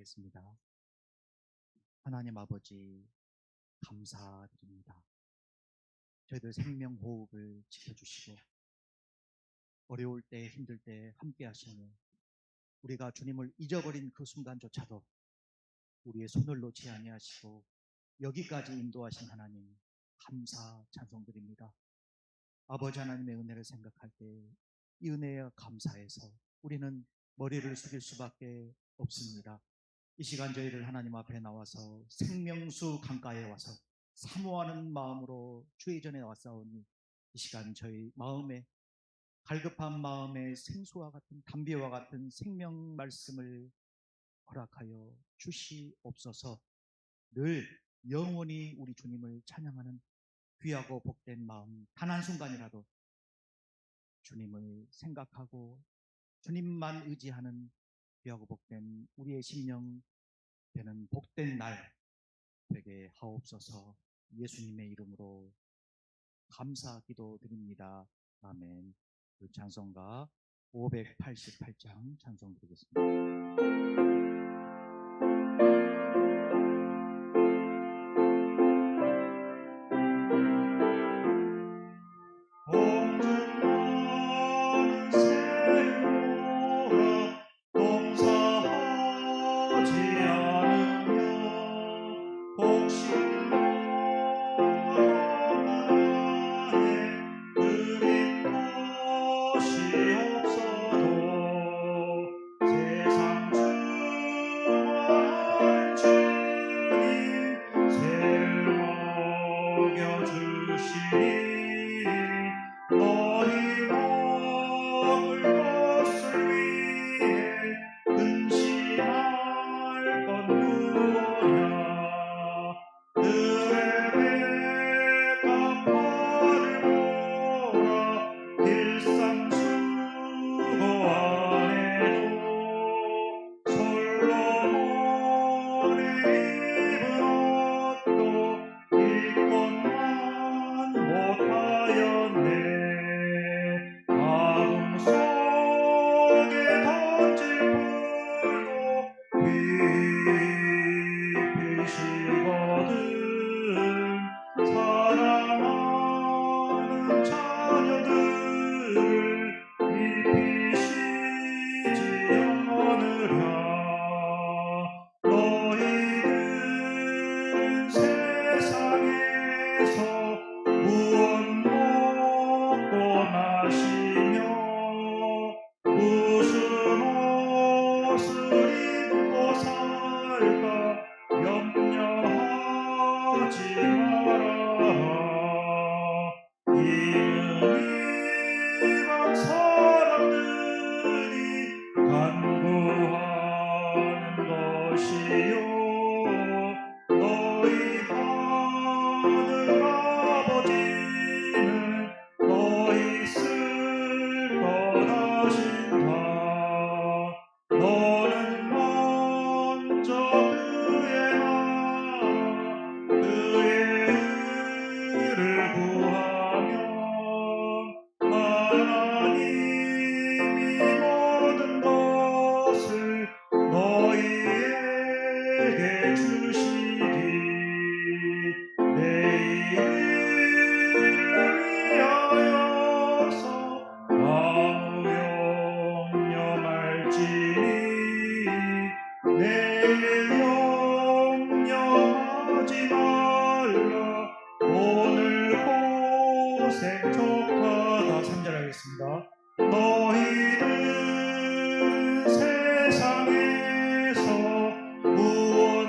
기도하겠습니다. 하나님 아버지, 감사드립니다. 저희들 생명 호흡을 지켜주시고 어려울 때, 힘들 때 함께 하시며 우리가 주님을 잊어버린 그 순간조차도 우리의 손을 놓지 아니하시고 여기까지 인도하신 하나님, 감사 찬송드립니다. 아버지 하나님의 은혜를 생각할 때 이 은혜에 감사해서 우리는 머리를 숙일 수밖에 없습니다. 이 시간 저희를 하나님 앞에 나와서 생명수 강가에 와서 사모하는 마음으로 주의 전에 왔사오니 이 시간 저희 마음에 갈급한 마음에 생수와 같은 담비와 같은 생명 말씀을 허락하여 주시옵소서. 늘 영원히 우리 주님을 찬양하는 귀하고 복된 마음, 단 한순간이라도 주님을 생각하고 주님만 의지하는 귀하고 복된 우리의 심령 되는 복된 날 되게 하옵소서. 예수님의 이름으로 감사 기도드립니다. 아멘. 찬송가 588장 찬송 드리겠습니다. 너희는 세상에서 무엇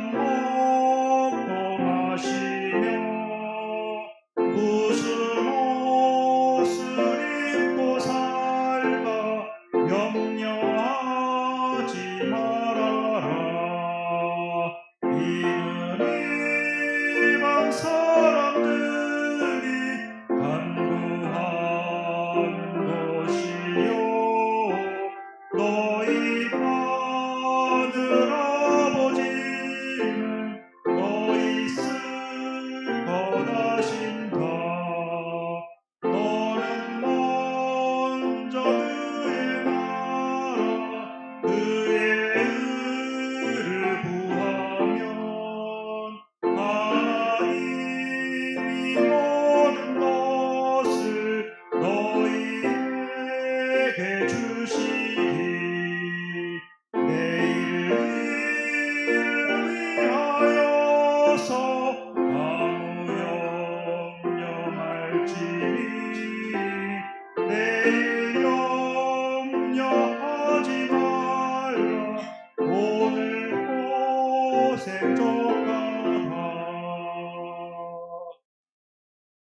생존가라.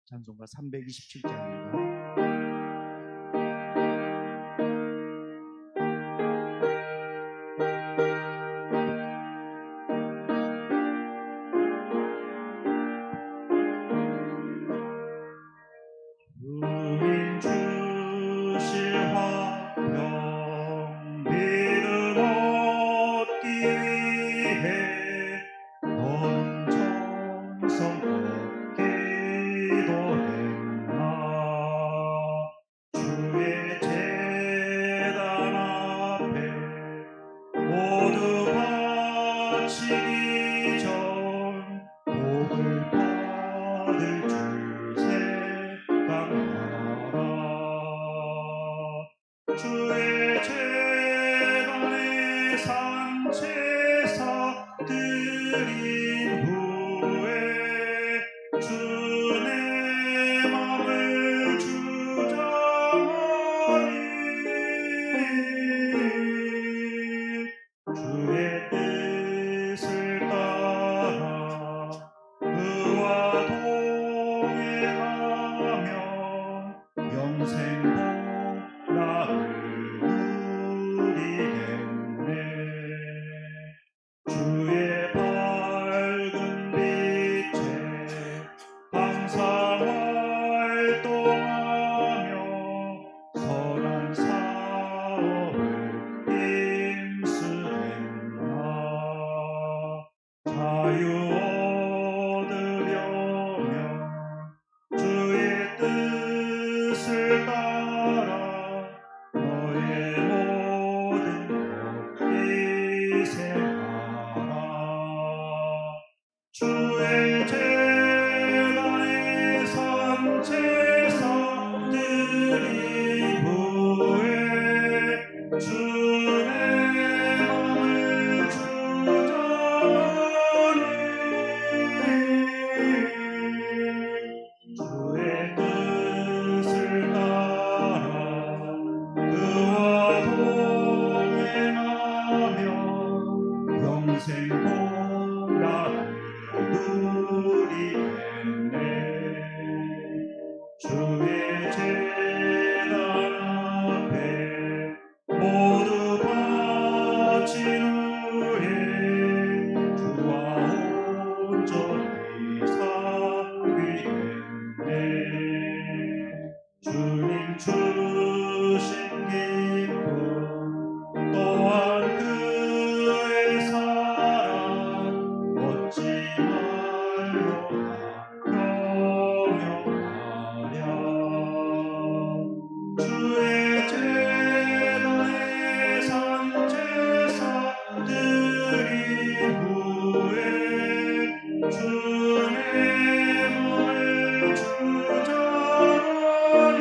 찬송가 327장입니다. 주님 주실 화평 믿음 얻기 위해 너는 정성껏 기도했나. 주의 제단 앞에 모두 바치기 전 복을 받을 줄 생각하라. 주의 제단에 산제사 드린 후에 주의 맘을 주장하니 주의 뜻을 따라 그와 동행하며 영생복 나를 누리겠네. 주의 밝은 빛에 항상 활동하며 선한 사업을 힘쓰겠나. 자유 얻으려면 주의 뜻을 따라 너의 모든 것 희생하라. 주의 제단에 산제사 드린 후에 주의 맘을 주장하니 주의 뜻을 따라 그와 동행하며 영생복 나를 누리겠네. 주의 제단 앞에 모두 바친 후에 주와 온전히 살리겠네. 주님 주신 기쁨 또한 그의 사랑 얻지 말로다 영영하랴. 주의 제단에 산제사 드린 후에 주의 맘을 주장하니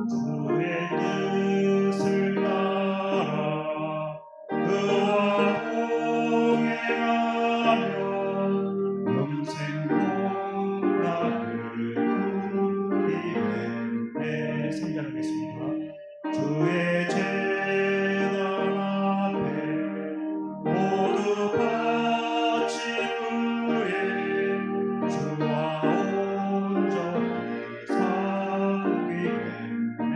주의 뜻을 따라 그와 동행하며 영생복 나를 누리겠네. 3절 하겠습니다. 주의 제단 앞에 모두 바친 후에 주와 온전히 살리겠네.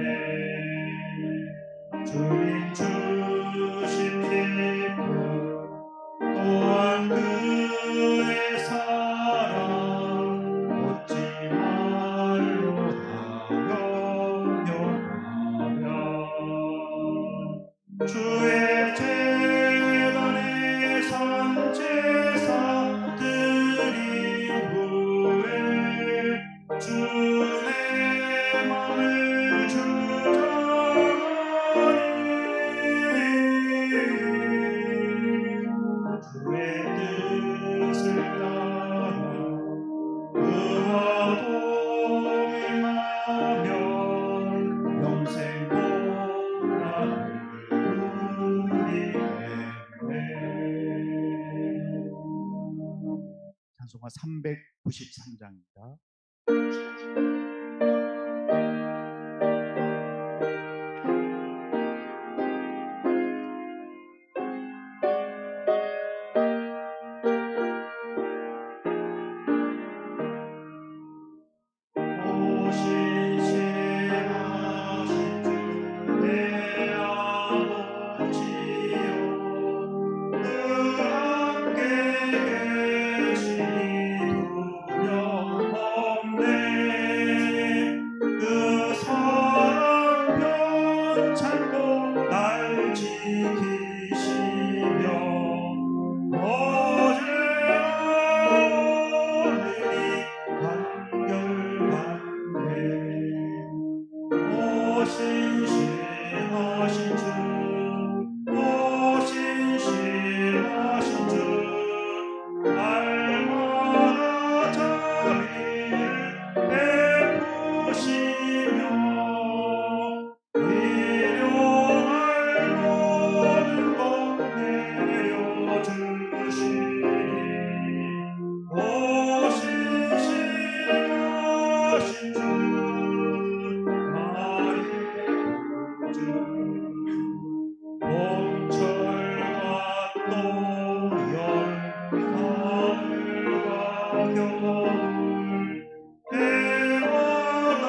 주님 주신 기쁨 또한 그의 사랑 얻지 말로다 영영하랴. 주의 제단에 산제사 드린 후에 주의 맘을 주장하니 주의 뜻을 따라 그와 동행하며 영생복 나를 누리겠네. 찬송가 393장입니다. 지키시며 어제와 오늘이 한결같네. 오신실하신 주 오신실하신 주 날마다 자비를 베푸시며 일용할 모든 것 내려주시니 오신실하신 주 나의 주 봄철과 또 여름 가을과 겨울 해와 달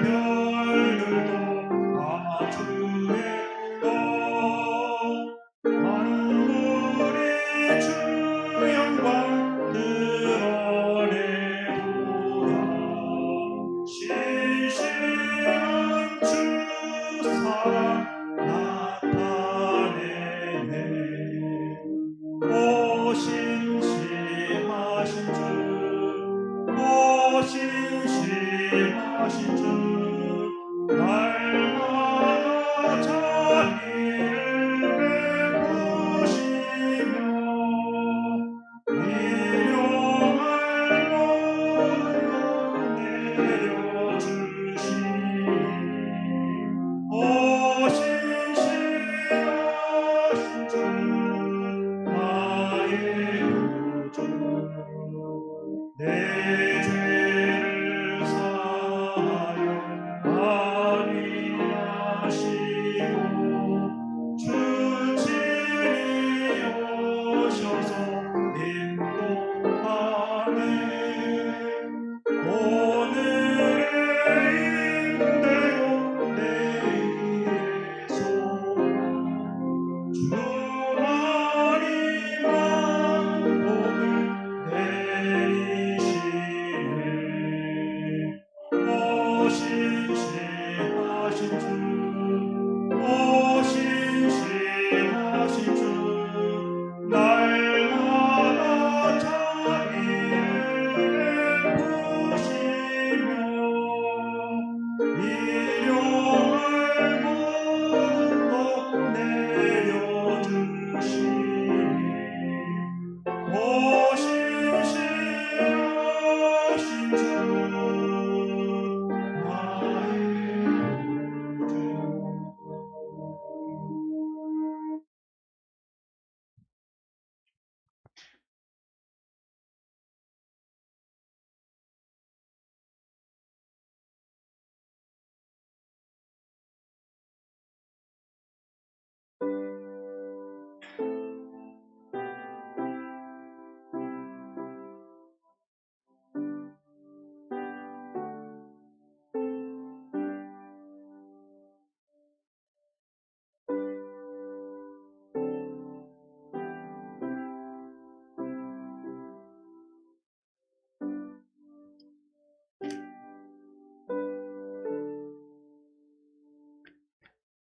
별들도 다 주의 것 만물이 주 영광 드러내도다. 신실한 주 사랑 나타내네. 오신실하신 주 오신실하신 주 날마다 자비를 베푸시며 일용할 모든 것 내려주시니 오신실하신 주 나의 구주 내 죄를 사하여 많이 하시고 주 친히 오셔서 인도하네. 오늘의 힘들고 내일의 소망 주만이만 복을 내리시네. 오신실하신 주 오신실하신 주 날마다 자비를 베푸시며 일용할 모든 것 내려주시니 오신실하신 주 나의 구주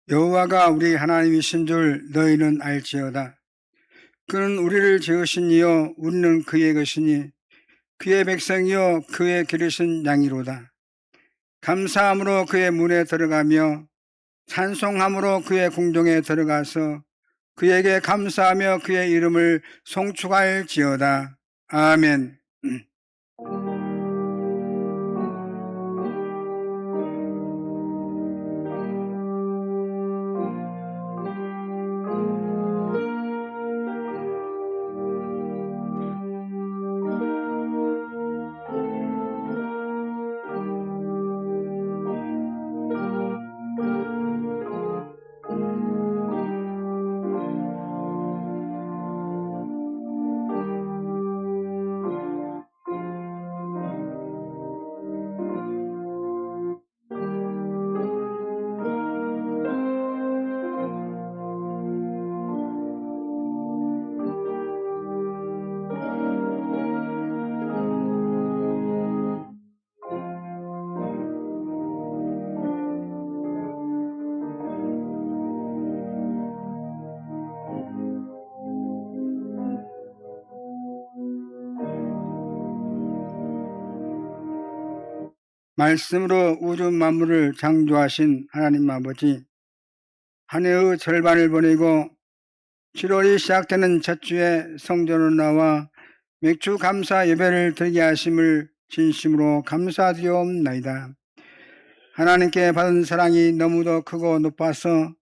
여호와가 우리 하나님이신 줄 너희는 알지어다. 그는 우리를 지으신 이요 우리는 그의 것이니 그의 백성이요 그의 기르신 양이로다. 감사함으로 그의 문에 들어가며 찬송함으로 그의 궁정에 들어가서 그에게 감사하며 그의 이름을 송축할지어다. 아멘. 말씀으로 우주 만물을 창조하신 하나님 아버지, 한 해의 절반을 보내고 7월이 시작되는 첫 주에 성전으로 나와 맥주 감사 예배를 드리게 하심을 진심으로 감사드리옵나이다. 하나님께 받은 사랑이 너무도 크고 높아서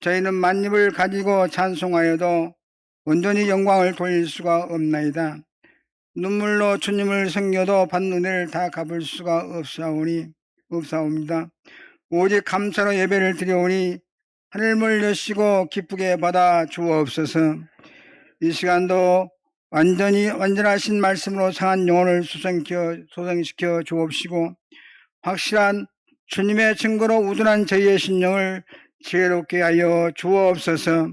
저희는 만입을 가지고 찬송하여도 온전히 영광을 돌릴 수가 없나이다. 눈물로 주님을 섬겨도 받는 은혜를 다 갚을 수가 없사옵니다. 오직 감사로 예배를 드려오니 하늘문을 여시고 기쁘게 받아 주옵소서. 이 시간도 완전하신 말씀으로 상한 영혼을 소생시켜 주옵시고, 확실한 주님의 증거로 우둔한 저희의 심령을 지혜롭게 하여 주옵소서.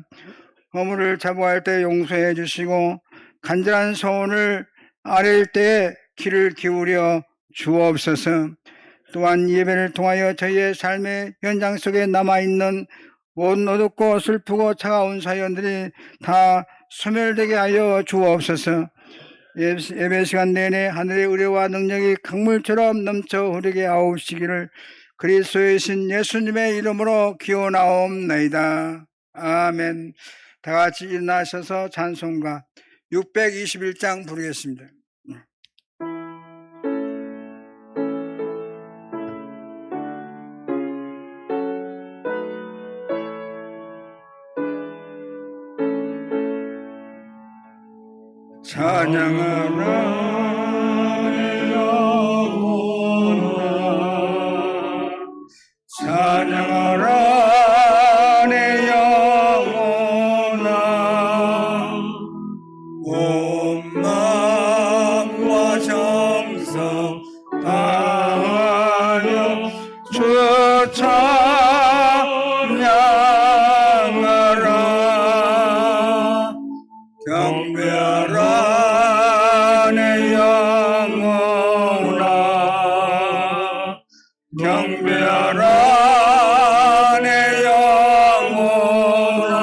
허물을 자부할 때 용서해 주시고, 간절한 소원을 아뢰일 때에 귀를 기울여 주옵소서. 또한 예배를 통하여 저희의 삶의 현장 속에 남아있는 모든 어둡고 슬프고 차가운 사연들이 다 소멸되게 하여 주옵소서. 예배 시간 내내 하늘의 의뢰와 능력이 강물처럼 넘쳐 흐르게 하옵시기를 그리스도의 신 예수님의 이름으로 기원하옵나이다. 아멘. 다 같이 일어나셔서 찬송가 621장 부르겠습니다. 찬양하라 내 영혼아, 찬양하라 내 영혼아, 온 마음과 정성 다하여 주 찬양하라. 경배하라 내 영혼아, 경배하라 내 영혼아,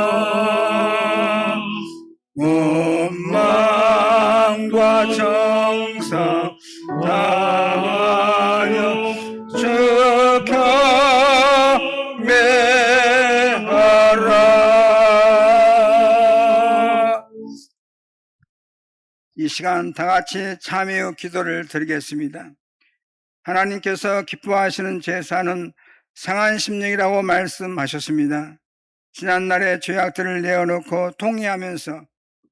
온 마음과 정성 다하여 주 경배하라. 이 시간 다 같이 참여 기도를 드리겠습니다. 하나님께서 기뻐하시는 제사는 상한 심령이라고 말씀하셨습니다. 지난날의 죄악들을 내어놓고 통회하면서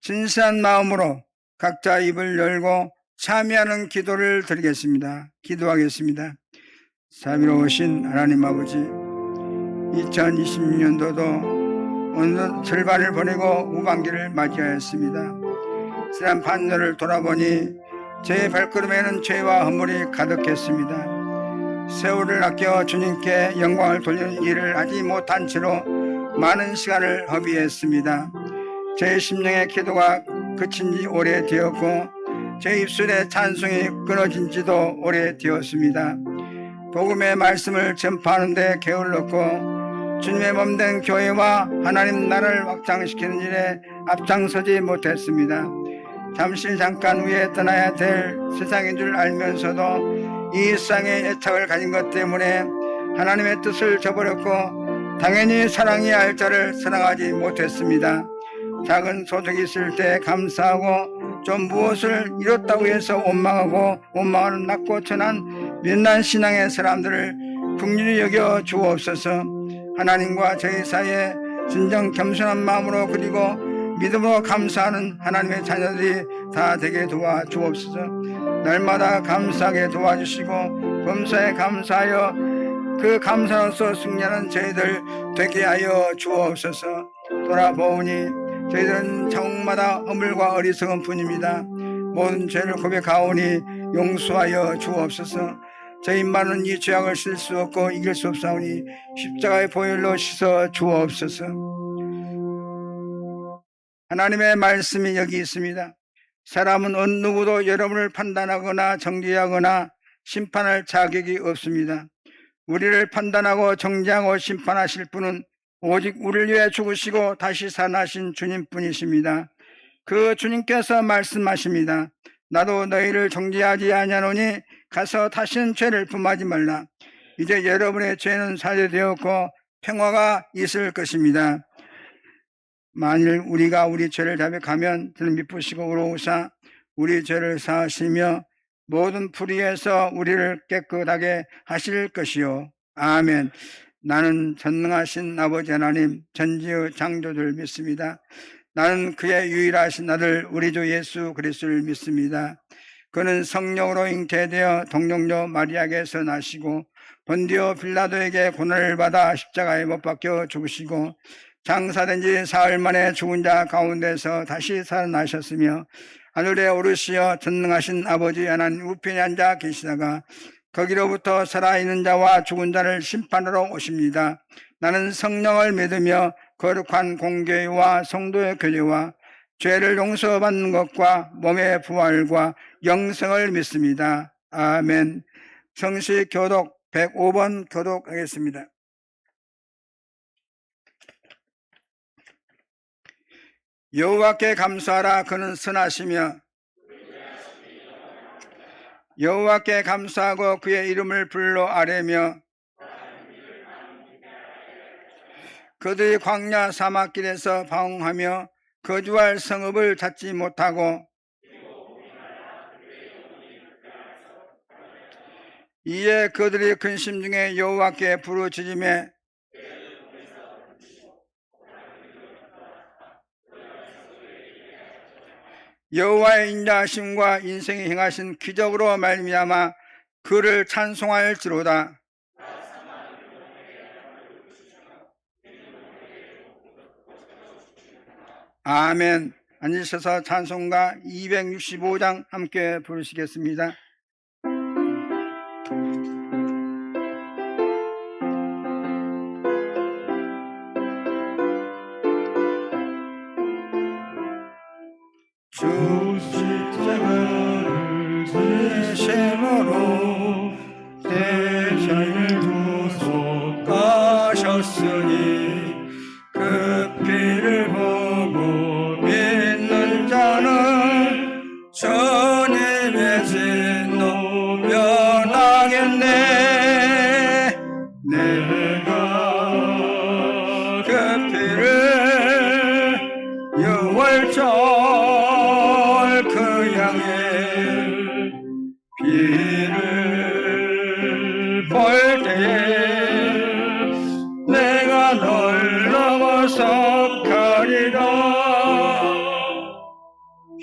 진실한 마음으로 각자 입을 열고 참여하는 기도를 드리겠습니다. 기도하겠습니다. 자비로우신 하나님 아버지, 2026년도도 오늘 절반을 보내고 후반기를 맞이하였습니다. 지난 반년을 돌아보니 제 발걸음에는 죄와 허물이 가득했습니다. 세월을 아껴 주님께 영광을 돌리는 일을 하지 못한 채로 많은 시간을 허비했습니다. 제 심령의 기도가 그친 지 오래되었고 제 입술의 찬송이 끊어진 지도 오래되었습니다. 복음의 말씀을 전파하는 데 게을렀고 주님의 몸된 교회와 하나님 나라를 확장시키는 일에 앞장서지 못했습니다. 잠깐 후에 떠나야 될 세상인 줄 알면서도 이 세상의 애착을 가진 것 때문에 하나님의 뜻을 저버렸고 당연히 사랑해야 할 자를 사랑하지 못했습니다. 작은 소득이 있을 때 감사하고 좀 무엇을 이뤘다고 해서 원망하고 원망하는 낮고 천한 민난 신앙의 사람들을 긍휼히 여겨 주옵소서. 하나님과 저희 사이에 진정 겸손한 마음으로 그리고 믿음으로 감사하는 하나님의 자녀들이 다 되게 도와주옵소서. 날마다 감사하게 도와주시고 범사에 감사하여 그 감사로서 승리하는 저희들 되게 하여 주옵소서. 돌아보니 저희들은 자국마다 허물과 어리석은 뿐입니다. 모든 죄를 고백하오니 용서하여 주옵소서. 저희만은 이 죄악을 쓸 수 없고 이길 수 없사오니 십자가의 보혈로 씻어 주옵소서. 하나님의 말씀이 여기 있습니다. 사람은 어느 누구도 여러분을 판단하거나 정죄하거나 심판할 자격이 없습니다. 우리를 판단하고 정죄하고 심판하실 분은 오직 우리를 위해 죽으시고 다시 살아나신 주님뿐이십니다. 그 주님께서 말씀하십니다. 나도 너희를 정죄하지 아니하노니 가서 다시는 죄를 품하지 말라. 이제 여러분의 죄는 사죄되었고 평화가 있을 것입니다. 만일 우리가 우리 죄를 자백하면 저는 미쁘시고 의로우사 우리 죄를 사하시며 모든 불의에서 우리를 깨끗하게 하실 것이요. 아멘. 나는 전능하신 아버지 하나님 전지의 창조주를 믿습니다. 나는 그의 유일하신 아들 우리 주 예수 그리스도를 믿습니다. 그는 성령으로 잉태되어 동정녀 마리아에게서 나시고 본디오 빌라도에게 고난을 받아 십자가에 못 박혀 죽으시고 장사된 지 사흘 만에 죽은 자 가운데서 다시 살아나셨으며 하늘에 오르시어 전능하신 아버지 하나님 우편에 앉아 계시다가 거기로부터 살아있는 자와 죽은 자를 심판하러 오십니다. 나는 성령을 믿으며 거룩한 공교회와 성도의 교제와 죄를 용서받는 것과 몸의 부활과 영생을 믿습니다. 아멘. 성시 교독 105번 교독하겠습니다. 여호와께 감사하라. 그는 선하시며 여호와께 감사하고 그의 이름을 불러 아뢰며 그들이 광야 사막길에서 방황하며 거주할 성읍을 찾지 못하고 이에 그들이 근심 중에 여호와께 부르짖으매 여호와의 인자하심과 인생이 행하신 기적으로 말미암아 그를 찬송할지로다. 아멘. 앉으셔서 찬송가 265장 함께 부르시겠습니다. 주 십자가를 지심으로 대신을 구속하셨으니 그 피를 보고 믿는 자는 주님의 진노 면하겠네. 내가 그 피를 유월절 그 양의 피를 볼 때에 내가 널 넘어서 가리라.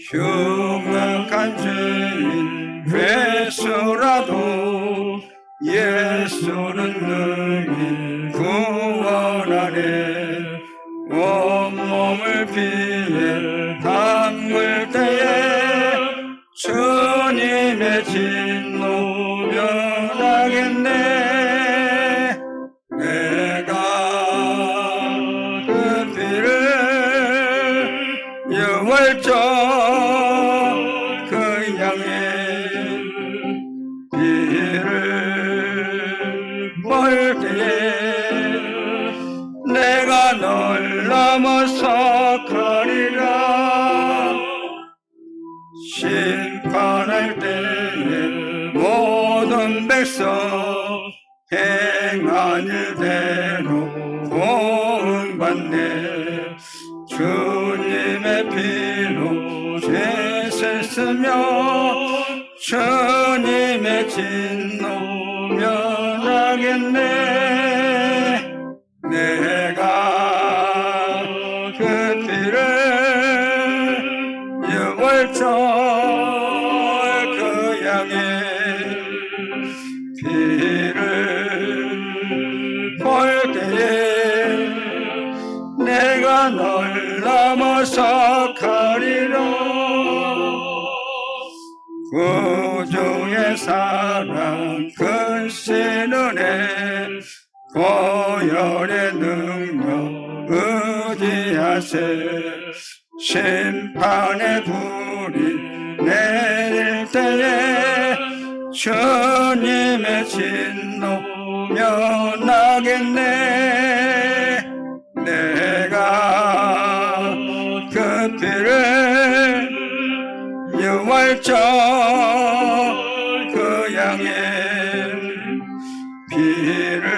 흉악한 죄인 괴수라도 예수는 능히 구원하네. 온몸을 피해 담글 때에 주님의 진노 면하겠네. 내가 그 피를 유월절 그 양의 피를 볼 때에 내가 널 넘어서 가리라. 심판할 때에 모든 백성 행한 일대로 구원받네. 주님의 피로 죄 씻으며 주님의 진노 면하겠네. 내가 그 피를 유월절 그 양의 피를 볼 때에 내가 널 넘어서 가리라. 구주의 사랑 크신 은혜 고열의 능력 의지하세. 심판의 불이 내릴 때에 주님의 진노 면하겠네. 내가 그 피를 유월 발전 그 양의 피를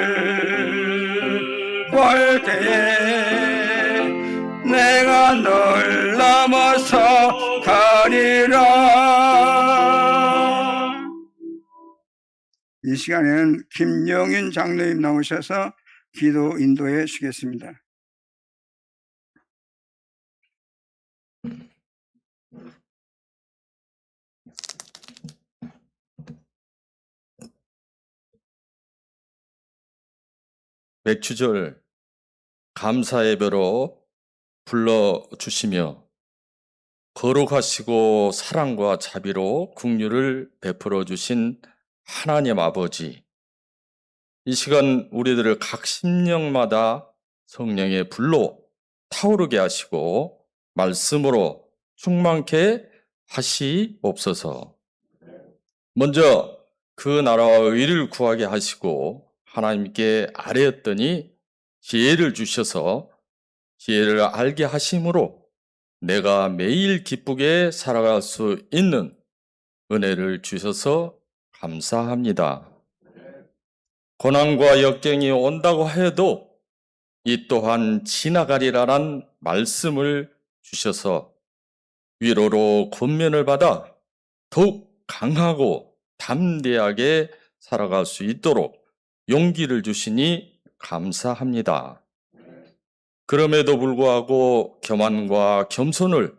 볼 때에 내가 널 넘어서 가리라. 이 시간에는 김영윤 장로님 나오셔서 기도 인도해 주시겠습니다. 맥주절 감사 예배로 불러주시며 거룩하시고 사랑과 자비로 긍휼을 베풀어 주신 하나님 아버지, 이 시간 우리들을 각 심령마다 성령의 불로 타오르게 하시고 말씀으로 충만케 하시옵소서. 먼저 그 나라와 의를 구하게 하시고 하나님께 아뢰었더니 지혜를 주셔서 지혜를 알게 하심으로 내가 매일 기쁘게 살아갈 수 있는 은혜를 주셔서 감사합니다. 고난과 역경이 온다고 해도 이 또한 지나가리라란 말씀을 주셔서 위로로 권면을 받아 더욱 강하고 담대하게 살아갈 수 있도록 용기를 주시니 감사합니다. 그럼에도 불구하고 교만과 겸손을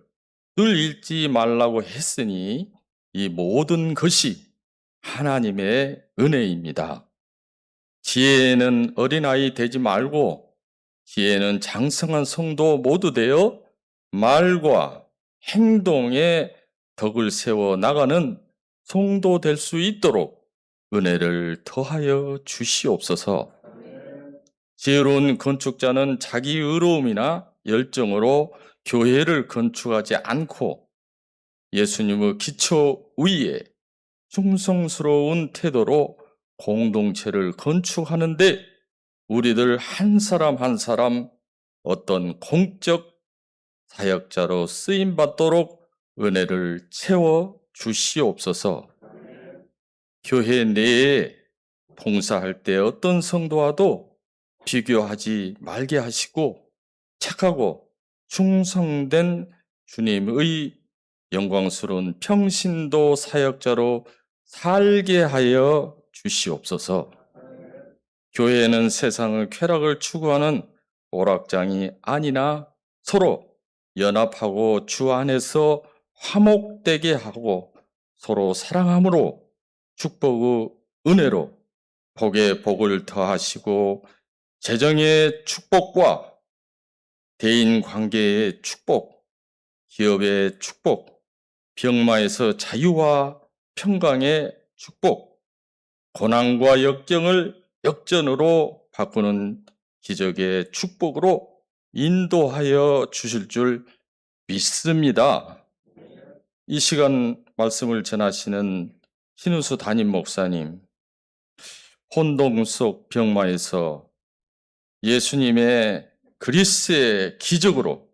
늘 잃지 말라고 했으니 이 모든 것이 하나님의 은혜입니다. 지혜에는 어린아이 되지 말고 지혜는 장성한 성도 모두 되어 말과 행동에 덕을 세워 나가는 성도 될 수 있도록 은혜를 더하여 주시옵소서. 지혜로운 건축자는 자기 의로움이나 열정으로 교회를 건축하지 않고 예수님의 기초 위에 충성스러운 태도로 공동체를 건축하는데 우리들 한 사람 한 사람 어떤 공적 사역자로 쓰임받도록 은혜를 채워 주시옵소서. 교회 내에 봉사할 때 어떤 성도와도 비교하지 말게 하시고 착하고 충성된 주님의 영광스러운 평신도 사역자로 살게 하여 주시옵소서. 교회는 세상의 쾌락을 추구하는 오락장이 아니나 서로 연합하고 주 안에서 화목되게 하고 서로 사랑함으로 축복의 은혜로 복에 복을 더하시고 재정의 축복과 대인 관계의 축복, 기업의 축복, 병마에서 자유와 평강의 축복, 고난과 역경을 역전으로 바꾸는 기적의 축복으로 인도하여 주실 줄 믿습니다. 이 시간 말씀을 전하시는 신우수 담임 목사님, 혼동 속 병마에서 예수님의 그리스의 기적으로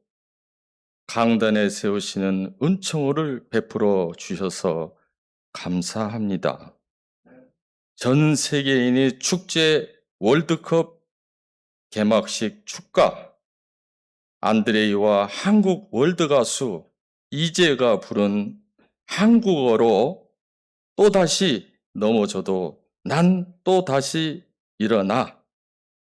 강단에 세우시는 은총을 베풀어 주셔서 감사합니다. 전 세계인이 축제 월드컵 개막식 축가, 안드레이와 한국 월드가수 이재가 부른 한국어로 또다시 넘어져도 난 또다시 일어나,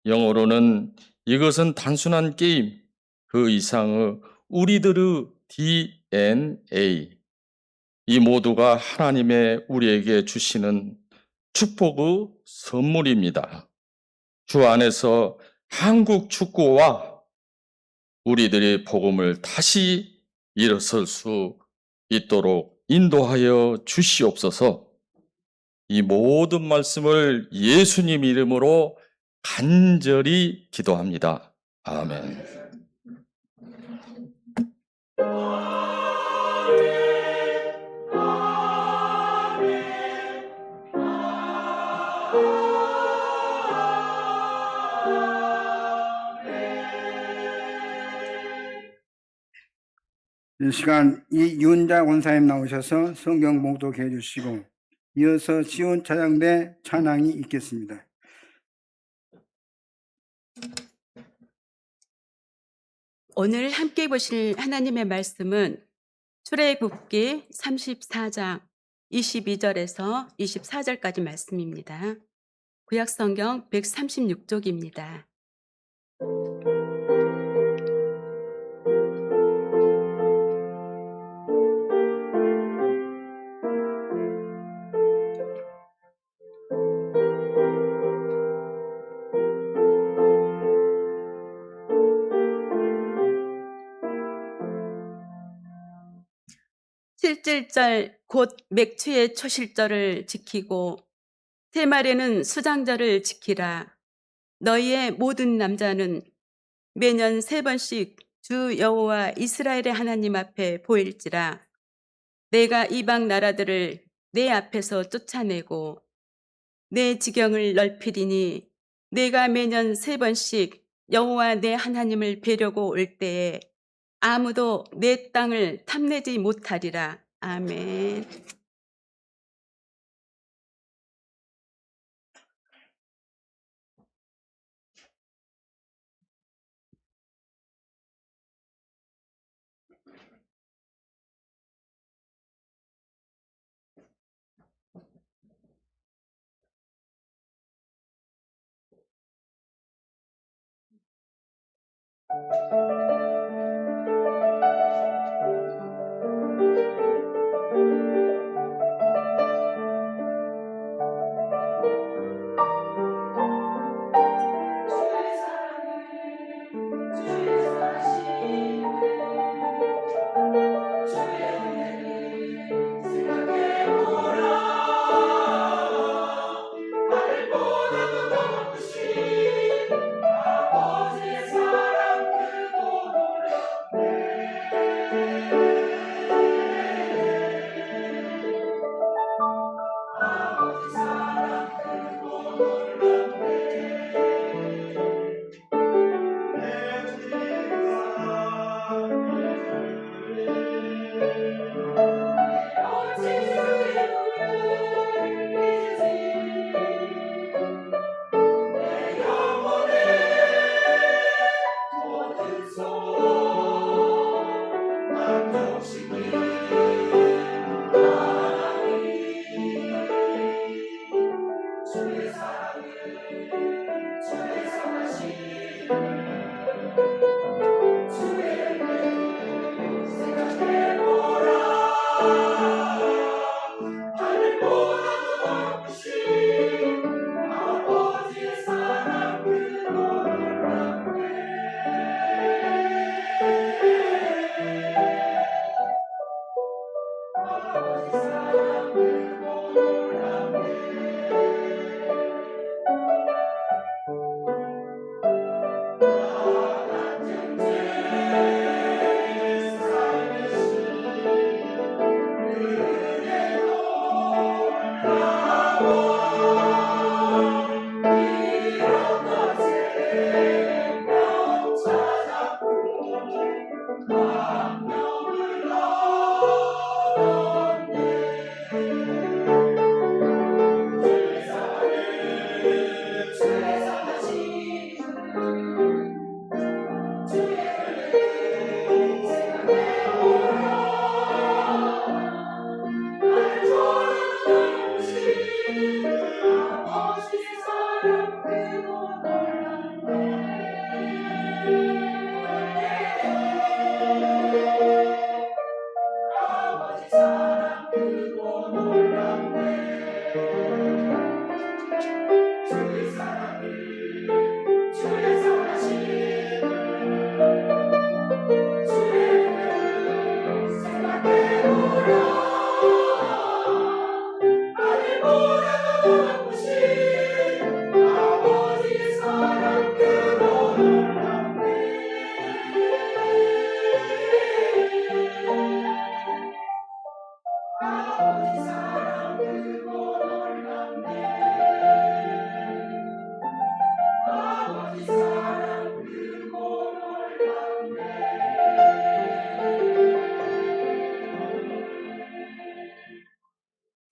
영어로는 이것은 단순한 게임, 그 이상의 우리들의 DNA, 이 모두가 하나님의 우리에게 주시는 축복의 선물입니다. 주 안에서 한국 축구와 우리들의 복음을 다시 일어설 수 있도록 인도하여 주시옵소서. 이 모든 말씀을 예수님 이름으로 간절히 기도합니다. 아멘. 이 시간 이윤자 권사님 나오셔서 성경 봉독해 주시고 이어서 지원 찬양대 찬양이 있겠습니다. 오늘 함께 보실 하나님의 말씀은 출애굽기 34장 22절에서 24절까지 말씀입니다. 구약성경 136쪽입니다. 칠칠절 곧 맥추의 초실절을 지키고 새말에는 수장절을 지키라. 너희의 모든 남자는 매년 3번씩 주 여호와 이스라엘의 하나님 앞에 보일지라. 내가 이방 나라들을 내 앞에서 쫓아내고 내 지경을 넓히리니 내가 매년 3번씩 여호와 내 하나님을 뵈려고 올 때에 아무도 내 땅을 탐내지 못하리라. 아멘.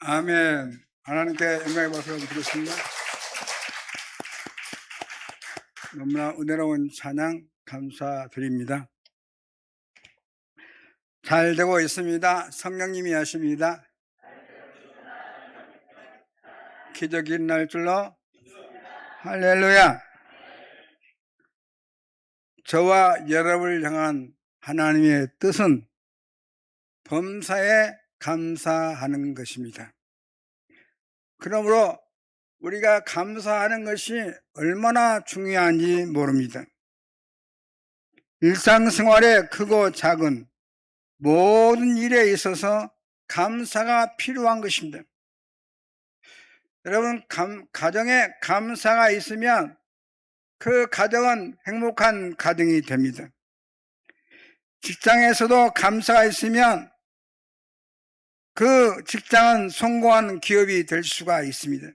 아멘. 하나님께 영광의 박수를 드리겠습니다. 너무나 은혜로운 찬양 감사드립니다. 잘 되고 있습니다. 성령님이 하십니다. 기적이 일어날 줄로 할렐루야. 저와 여러분을 향한 하나님의 뜻은 범사에 감사하는 것입니다. 그러므로 우리가 감사하는 것이 얼마나 중요한지 모릅니다. 일상생활의 크고 작은 모든 일에 있어서 감사가 필요한 것입니다. 여러분, 가정에 감사가 있으면 그 가정은 행복한 가정이 됩니다. 직장에서도 감사가 있으면 그 직장은 성공한 기업이 될 수가 있습니다.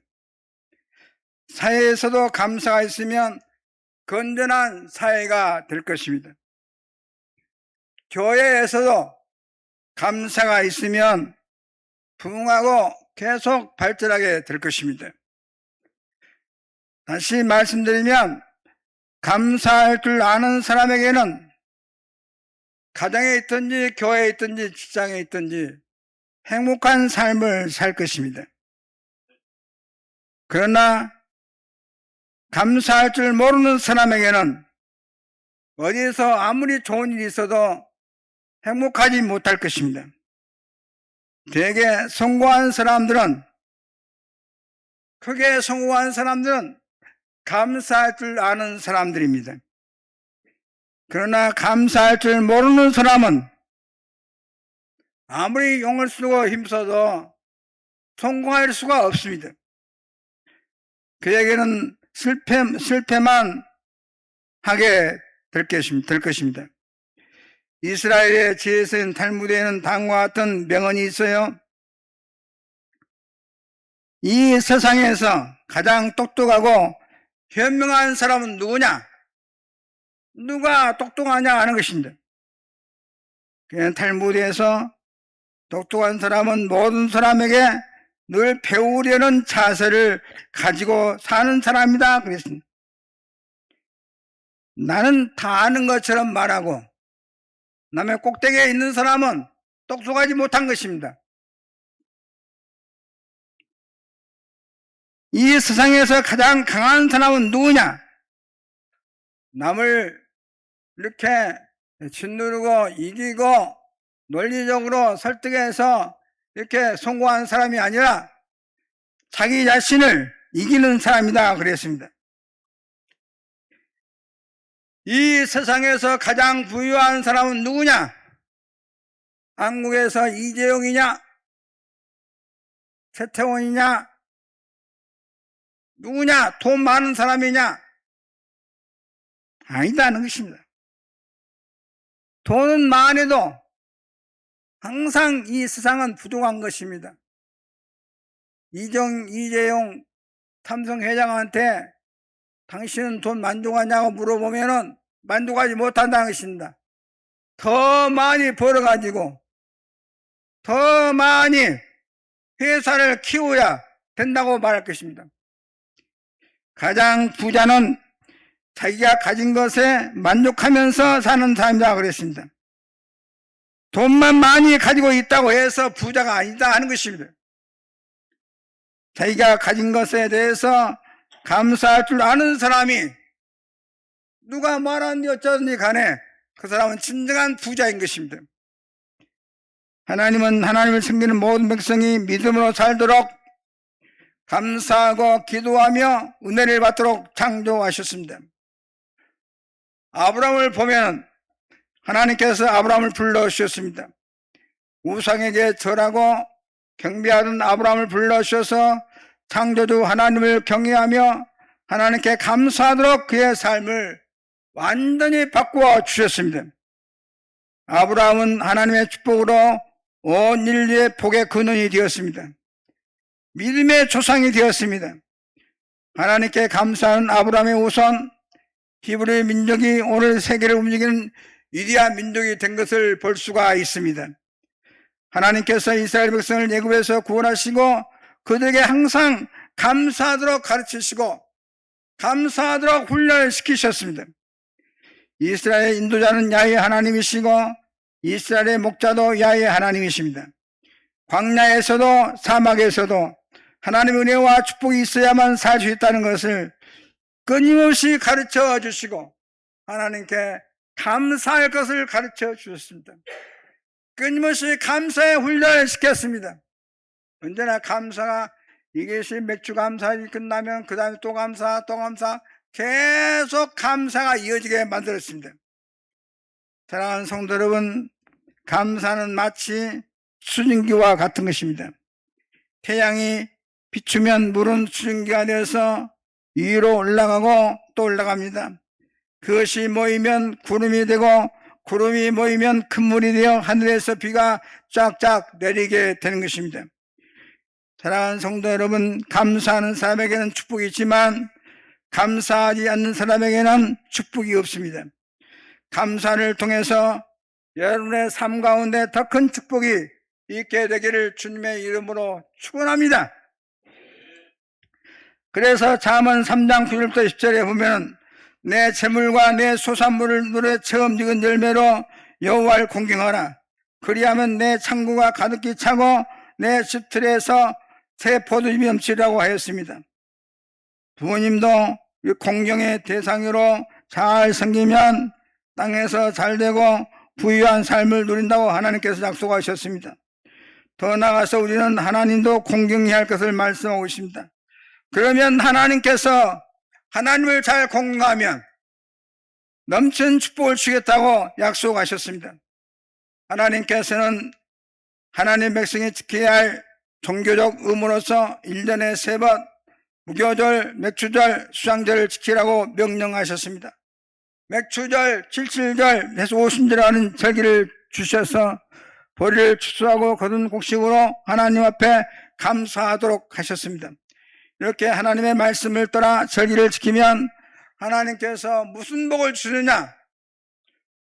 사회에서도 감사가 있으면 건전한 사회가 될 것입니다. 교회에서도 감사가 있으면 부흥하고 계속 발전하게 될 것입니다. 다시 말씀드리면 감사할 줄 아는 사람에게는 가정에 있든지 교회에 있든지 직장에 있든지 행복한 삶을 살 것입니다. 그러나 감사할 줄 모르는 사람에게는 어디서 아무리 좋은 일이 있어도 행복하지 못할 것입니다. 되게 성공한 사람들은, 크게 성공한 사람들은 감사할 줄 아는 사람들입니다. 그러나 감사할 줄 모르는 사람은 아무리 용을 쓰고 힘써도 성공할 수가 없습니다. 그에게는 실패만 하게 될 것입니다. 이스라엘의 지혜서인 탈무드에는 다음과 같은 명언이 있어요. 이 세상에서 가장 똑똑하고 현명한 사람은 누구냐? 누가 똑똑하냐 하는 것입니다. 그냥 탈무드에서 똑똑한 사람은 모든 사람에게 늘 배우려는 자세를 가지고 사는 사람이다 그랬습니다. 나는 다 아는 것처럼 말하고 남의 꼭대기에 있는 사람은 똑똑하지 못한 것입니다. 이 세상에서 가장 강한 사람은 누구냐? 남을 이렇게 짓누르고 이기고 논리적으로 설득해서 이렇게 성공한 사람이 아니라 자기 자신을 이기는 사람이다 그랬습니다. 이 세상에서 가장 부유한 사람은 누구냐? 한국에서 이재용이냐? 최태원이냐? 누구냐? 돈 많은 사람이냐? 아니다는 것입니다. 돈은 많아도 항상 이 세상은 부족한 것입니다. 이재용 삼성 회장한테 당신은 돈 만족하냐고 물어보면은 만족하지 못한다는 것입니다. 더 많이 벌어가지고 더 많이 회사를 키워야 된다고 말할 것입니다. 가장 부자는 자기가 가진 것에 만족하면서 사는 사람이다 그랬습니다. 돈만 많이 가지고 있다고 해서 부자가 아니다 하는 것입니다. 자기가 가진 것에 대해서 감사할 줄 아는 사람이 누가 말하는지 어쩌든지 간에 그 사람은 진정한 부자인 것입니다. 하나님은 하나님을 섬기는 모든 백성이 믿음으로 살도록 감사하고 기도하며 은혜를 받도록 창조하셨습니다. 아브라함을 보면 하나님께서 아브라함을 불러주셨습니다. 우상에게 절하고 경배하던 아브라함을 불러주셔서 창조주 하나님을 경외하며 하나님께 감사하도록 그의 삶을 완전히 바꾸어 주셨습니다. 아브라함은 하나님의 축복으로 온 인류의 복의 근원이 되었습니다. 믿음의 조상이 되었습니다. 하나님께 감사하는 아브라함의 우선 히브리 민족이 오늘 세계를 움직이는 위대한 민족이 된 것을 볼 수가 있습니다. 하나님께서 이스라엘 백성을 애굽에서 구원하시고 그들에게 항상 감사하도록 가르치시고 감사하도록 훈련을 시키셨습니다. 이스라엘의 인도자는 야훼 하나님이시고 이스라엘의 목자도 야훼 하나님이십니다. 광야에서도 사막에서도 하나님의 은혜와 축복이 있어야만 살 수 있다는 것을 끊임없이 가르쳐 주시고 하나님께 감사할 것을 가르쳐 주셨습니다. 끊임없이 감사의 훈련을 시켰습니다. 언제나 감사가 이것이 맥주 감사이 끝나면 그 다음에 또 감사 또 감사 계속 감사가 이어지게 만들었습니다. 사랑하는 성도 여러분, 감사는 마치 수증기와 같은 것입니다. 태양이 비추면 물은 수증기가 되어서 위로 올라가고 또 올라갑니다. 그것이 모이면 구름이 되고 구름이 모이면 큰 물이 되어 하늘에서 비가 쫙쫙 내리게 되는 것입니다. 사랑하는 성도 여러분, 감사하는 사람에게는 축복이 있지만 감사하지 않는 사람에게는 축복이 없습니다. 감사를 통해서 여러분의 삶 가운데 더 큰 축복이 있게 되기를 주님의 이름으로 축원합니다. 그래서 잠언 3장 9절부터 10절에 보면 내 재물과 내 소산물을 물에 처음 익은 열매로 여호와를 공경하라. 그리하면 내 창고가 가득히 차고 내 집틀에서 새 포도즙이 넘치라고 하였습니다. 부모님도 공경의 대상으로 잘 섬기면 땅에서 잘되고 부유한 삶을 누린다고 하나님께서 약속하셨습니다. 더 나아가서 우리는 하나님도 공경해야 할 것을 말씀하고 있습니다. 그러면 하나님께서 하나님을 잘 공경하면 넘치는 축복을 주겠다고 약속하셨습니다. 하나님께서는 하나님 백성이 지켜야 할 종교적 의무로서 1년에 3번 무교절, 맥추절, 수장절을 지키라고 명령하셨습니다. 맥추절, 칠칠절, 해서 오순절이라는 절기를 주셔서 보리를 추수하고 거둔 곡식으로 하나님 앞에 감사하도록 하셨습니다. 이렇게 하나님의 말씀을 따라 절기를 지키면 하나님께서 무슨 복을 주느냐?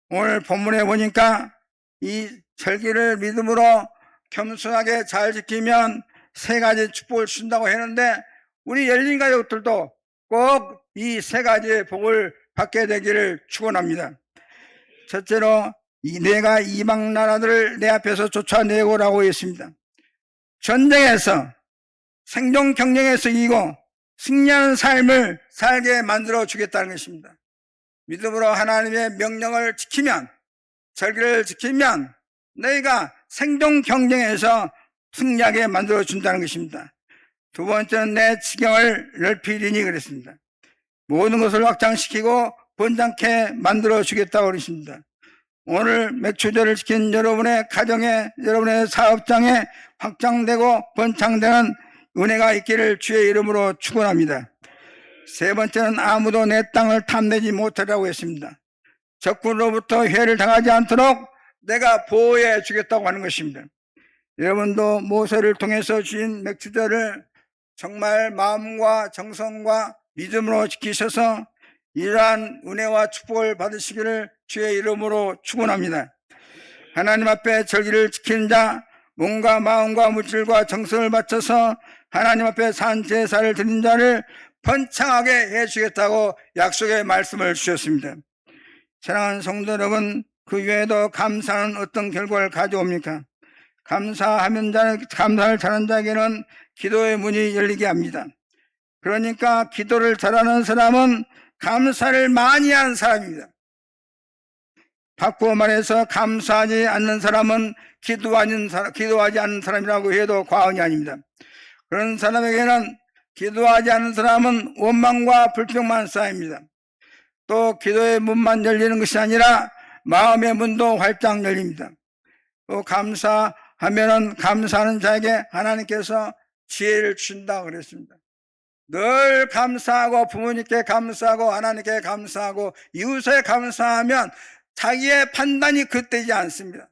오늘 본문에 보니까 이 절기를 믿음으로 겸손하게 잘 지키면 3가지 축복을 준다고 했는데 우리 열린 가족들도 꼭 이 3가지의 복을 받게 되기를 축원합니다. 첫째로 내가 이방 나라들을 내 앞에서 쫓아내고라고 했습니다. 전쟁에서 생존 경쟁에서 이기고 승리하는 삶을 살게 만들어 주겠다는 것입니다. 믿음으로 하나님의 명령을 지키면, 절기를 지키면 너희가 생존 경쟁에서 승리하게 만들어 준다는 것입니다. 두 번째는 내 지경을 넓히리니 그랬습니다. 모든 것을 확장시키고 번창케 만들어 주겠다고 그러십니다. 오늘 맥추절을 지킨 여러분의 가정에, 여러분의 사업장에 확장되고 번창되는 은혜가 있기를 주의 이름으로 축원합니다. 세 번째는 아무도 내 땅을 탐내지 못하라고 했습니다. 적군으로부터 회를 당하지 않도록 내가 보호해 주겠다고 하는 것입니다. 여러분도 모세를 통해서 주신 맥추절을 정말 마음과 정성과 믿음으로 지키셔서 이러한 은혜와 축복을 받으시기를 주의 이름으로 축원합니다. 하나님 앞에 절기를 지키는 자, 몸과 마음과 물질과 정성을 바쳐서 하나님 앞에 산 제사를 드린 자를 번창하게 해주겠다고 약속의 말씀을 주셨습니다. 사랑하는 성도 여러분, 그 외에도 감사는 어떤 결과를 가져옵니까? 감사하면 감사를 잘하는 자에게는 기도의 문이 열리게 합니다. 그러니까 기도를 잘하는 사람은 감사를 많이 하는 사람입니다. 바꾸어 말해서 감사하지 않는 사람은 기도하지 않는 사람이라고 해도 과언이 아닙니다. 그런 사람에게는 기도하지 않는 사람은 원망과 불평만 쌓입니다. 또 기도의 문만 열리는 것이 아니라 마음의 문도 활짝 열립니다. 또 감사하면은 감사하는 자에게 하나님께서 지혜를 준다고 그랬습니다. 늘 감사하고 부모님께 감사하고 하나님께 감사하고 이웃에 감사하면 자기의 판단이 긋되지 않습니다.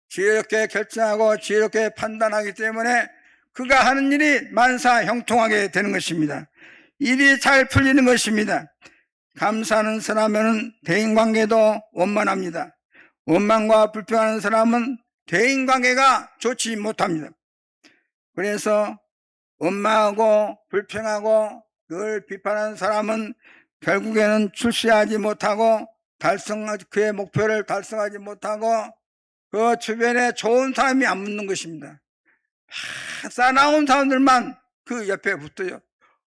지혜롭게 결정하고 지혜롭게 판단하기 때문에 그가 하는 일이 만사 형통하게 되는 것입니다. 일이 잘 풀리는 것입니다. 감사하는 사람은 대인관계도 원만합니다. 원망과 불평하는 사람은 대인관계가 좋지 못합니다. 그래서 원망하고 불평하고 늘 비판하는 사람은 결국에는 출세하지 못하고 그의 목표를 달성하지 못하고 그 주변에 좋은 사람이 안 붙는 것입니다. 싸나운 사람들만 그 옆에 붙어요.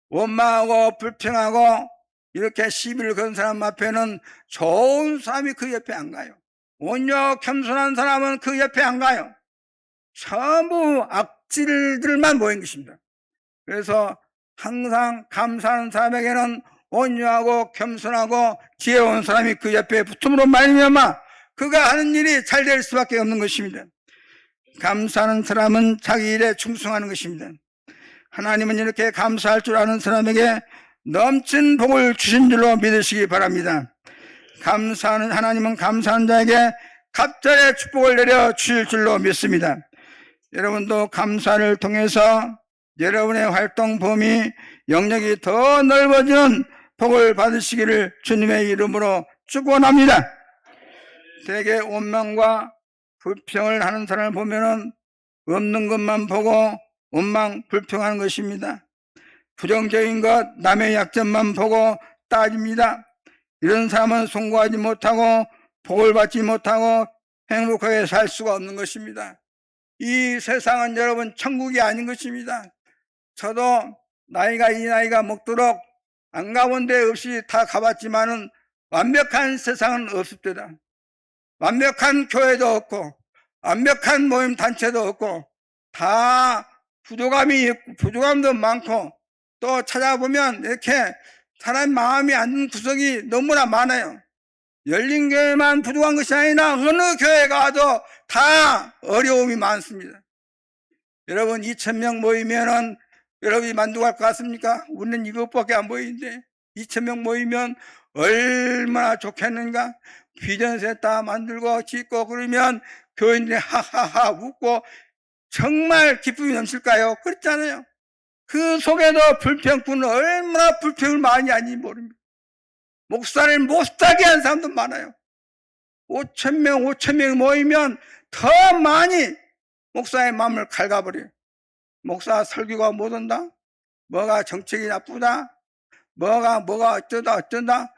원망하고 불평하고 이렇게 시비를 거는 사람 앞에는 좋은 사람이 그 옆에 안 가요. 온유하고 겸손한 사람은 그 옆에 안 가요. 전부 악질들만 모인 것입니다. 그래서 항상 감사하는 사람에게는 온유하고 겸손하고 지혜로운 사람이 그 옆에 붙음으로 말미암아 그가 하는 일이 잘 될 수밖에 없는 것입니다. 감사하는 사람은 자기 일에 충성하는 것입니다. 하나님은 이렇게 감사할 줄 아는 사람에게 넘친 복을 주신 줄로 믿으시기 바랍니다. 하나님은 감사하는 자에게 갑절의 축복을 내려 주실 줄로 믿습니다. 여러분도 감사를 통해서 여러분의 활동 범위, 영역이 더 넓어지는 복을 받으시기를 주님의 이름으로 축원합니다. 대개 원망과 불평을 하는 사람을 보면은 없는 것만 보고 원망, 불평하는 것입니다. 부정적인 것, 남의 약점만 보고 따집니다. 이런 사람은 송구하지 못하고 복을 받지 못하고 행복하게 살 수가 없는 것입니다. 이 세상은 여러분 천국이 아닌 것입니다. 저도 이 나이가 먹도록 안 가본 데 없이 다 가봤지만은 완벽한 세상은 없습니다. 완벽한 교회도 없고 완벽한 모임 단체도 없고 다 부족함도 많고 또 찾아보면 이렇게 사람 마음이 안 드는 구석이 너무나 많아요. 열린 교회만 부족한 것이 아니라 어느 교회 가도 다 어려움이 많습니다. 여러분 2,000명 모이면은 여러분이 만족할 것 같습니까? 우리는 이것밖에 안 보이는데 2,000명 모이면 얼마나 좋겠는가? 비전세다 만들고 짓고 그러면 교인들이 하하하 웃고 정말 기쁨이 넘칠까요? 그렇잖아요. 그 속에도 불평꾼은 얼마나 불평을 많이 하는지 모릅니다. 목사를 못 살게 하는 사람도 많아요. 5,000명 모이면 더 많이 목사의 마음을 갉아버려요. 목사 설교가 못 온다? 뭐가 정책이 나쁘다? 뭐가 어쩌다?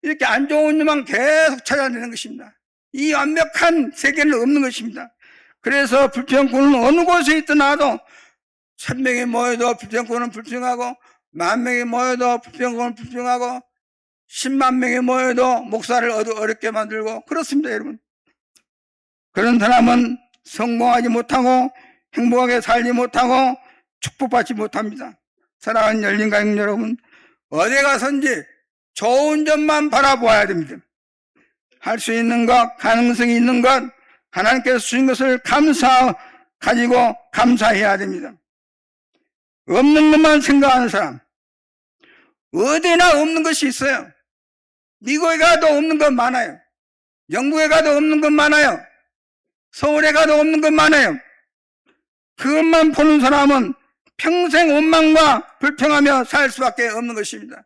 이렇게 안 좋은 일만 계속 찾아내는 것입니다. 이 완벽한 세계는 없는 것입니다. 그래서 불평꾼은 어느 곳에 있더라도 1,000명이 모여도 불평꾼은 불평하고 10,000명이 모여도 불평꾼은 불평하고 10만 명이 모여도 목사를 어렵게 만들고 그렇습니다, 여러분. 그런 사람은 성공하지 못하고 행복하게 살지 못하고 축복받지 못합니다. 사랑하는 열린 가족 여러분, 어디 가선지 좋은 점만 바라보아야 됩니다. 할 수 있는 것, 가능성이 있는 것, 하나님께서 주신 것을 가지고 감사해야 됩니다. 없는 것만 생각하는 사람, 어디나 없는 것이 있어요. 미국에 가도 없는 것 많아요. 영국에 가도 없는 것 많아요. 서울에 가도 없는 것 많아요. 그것만 보는 사람은 평생 원망과 불평하며 살 수밖에 없는 것입니다.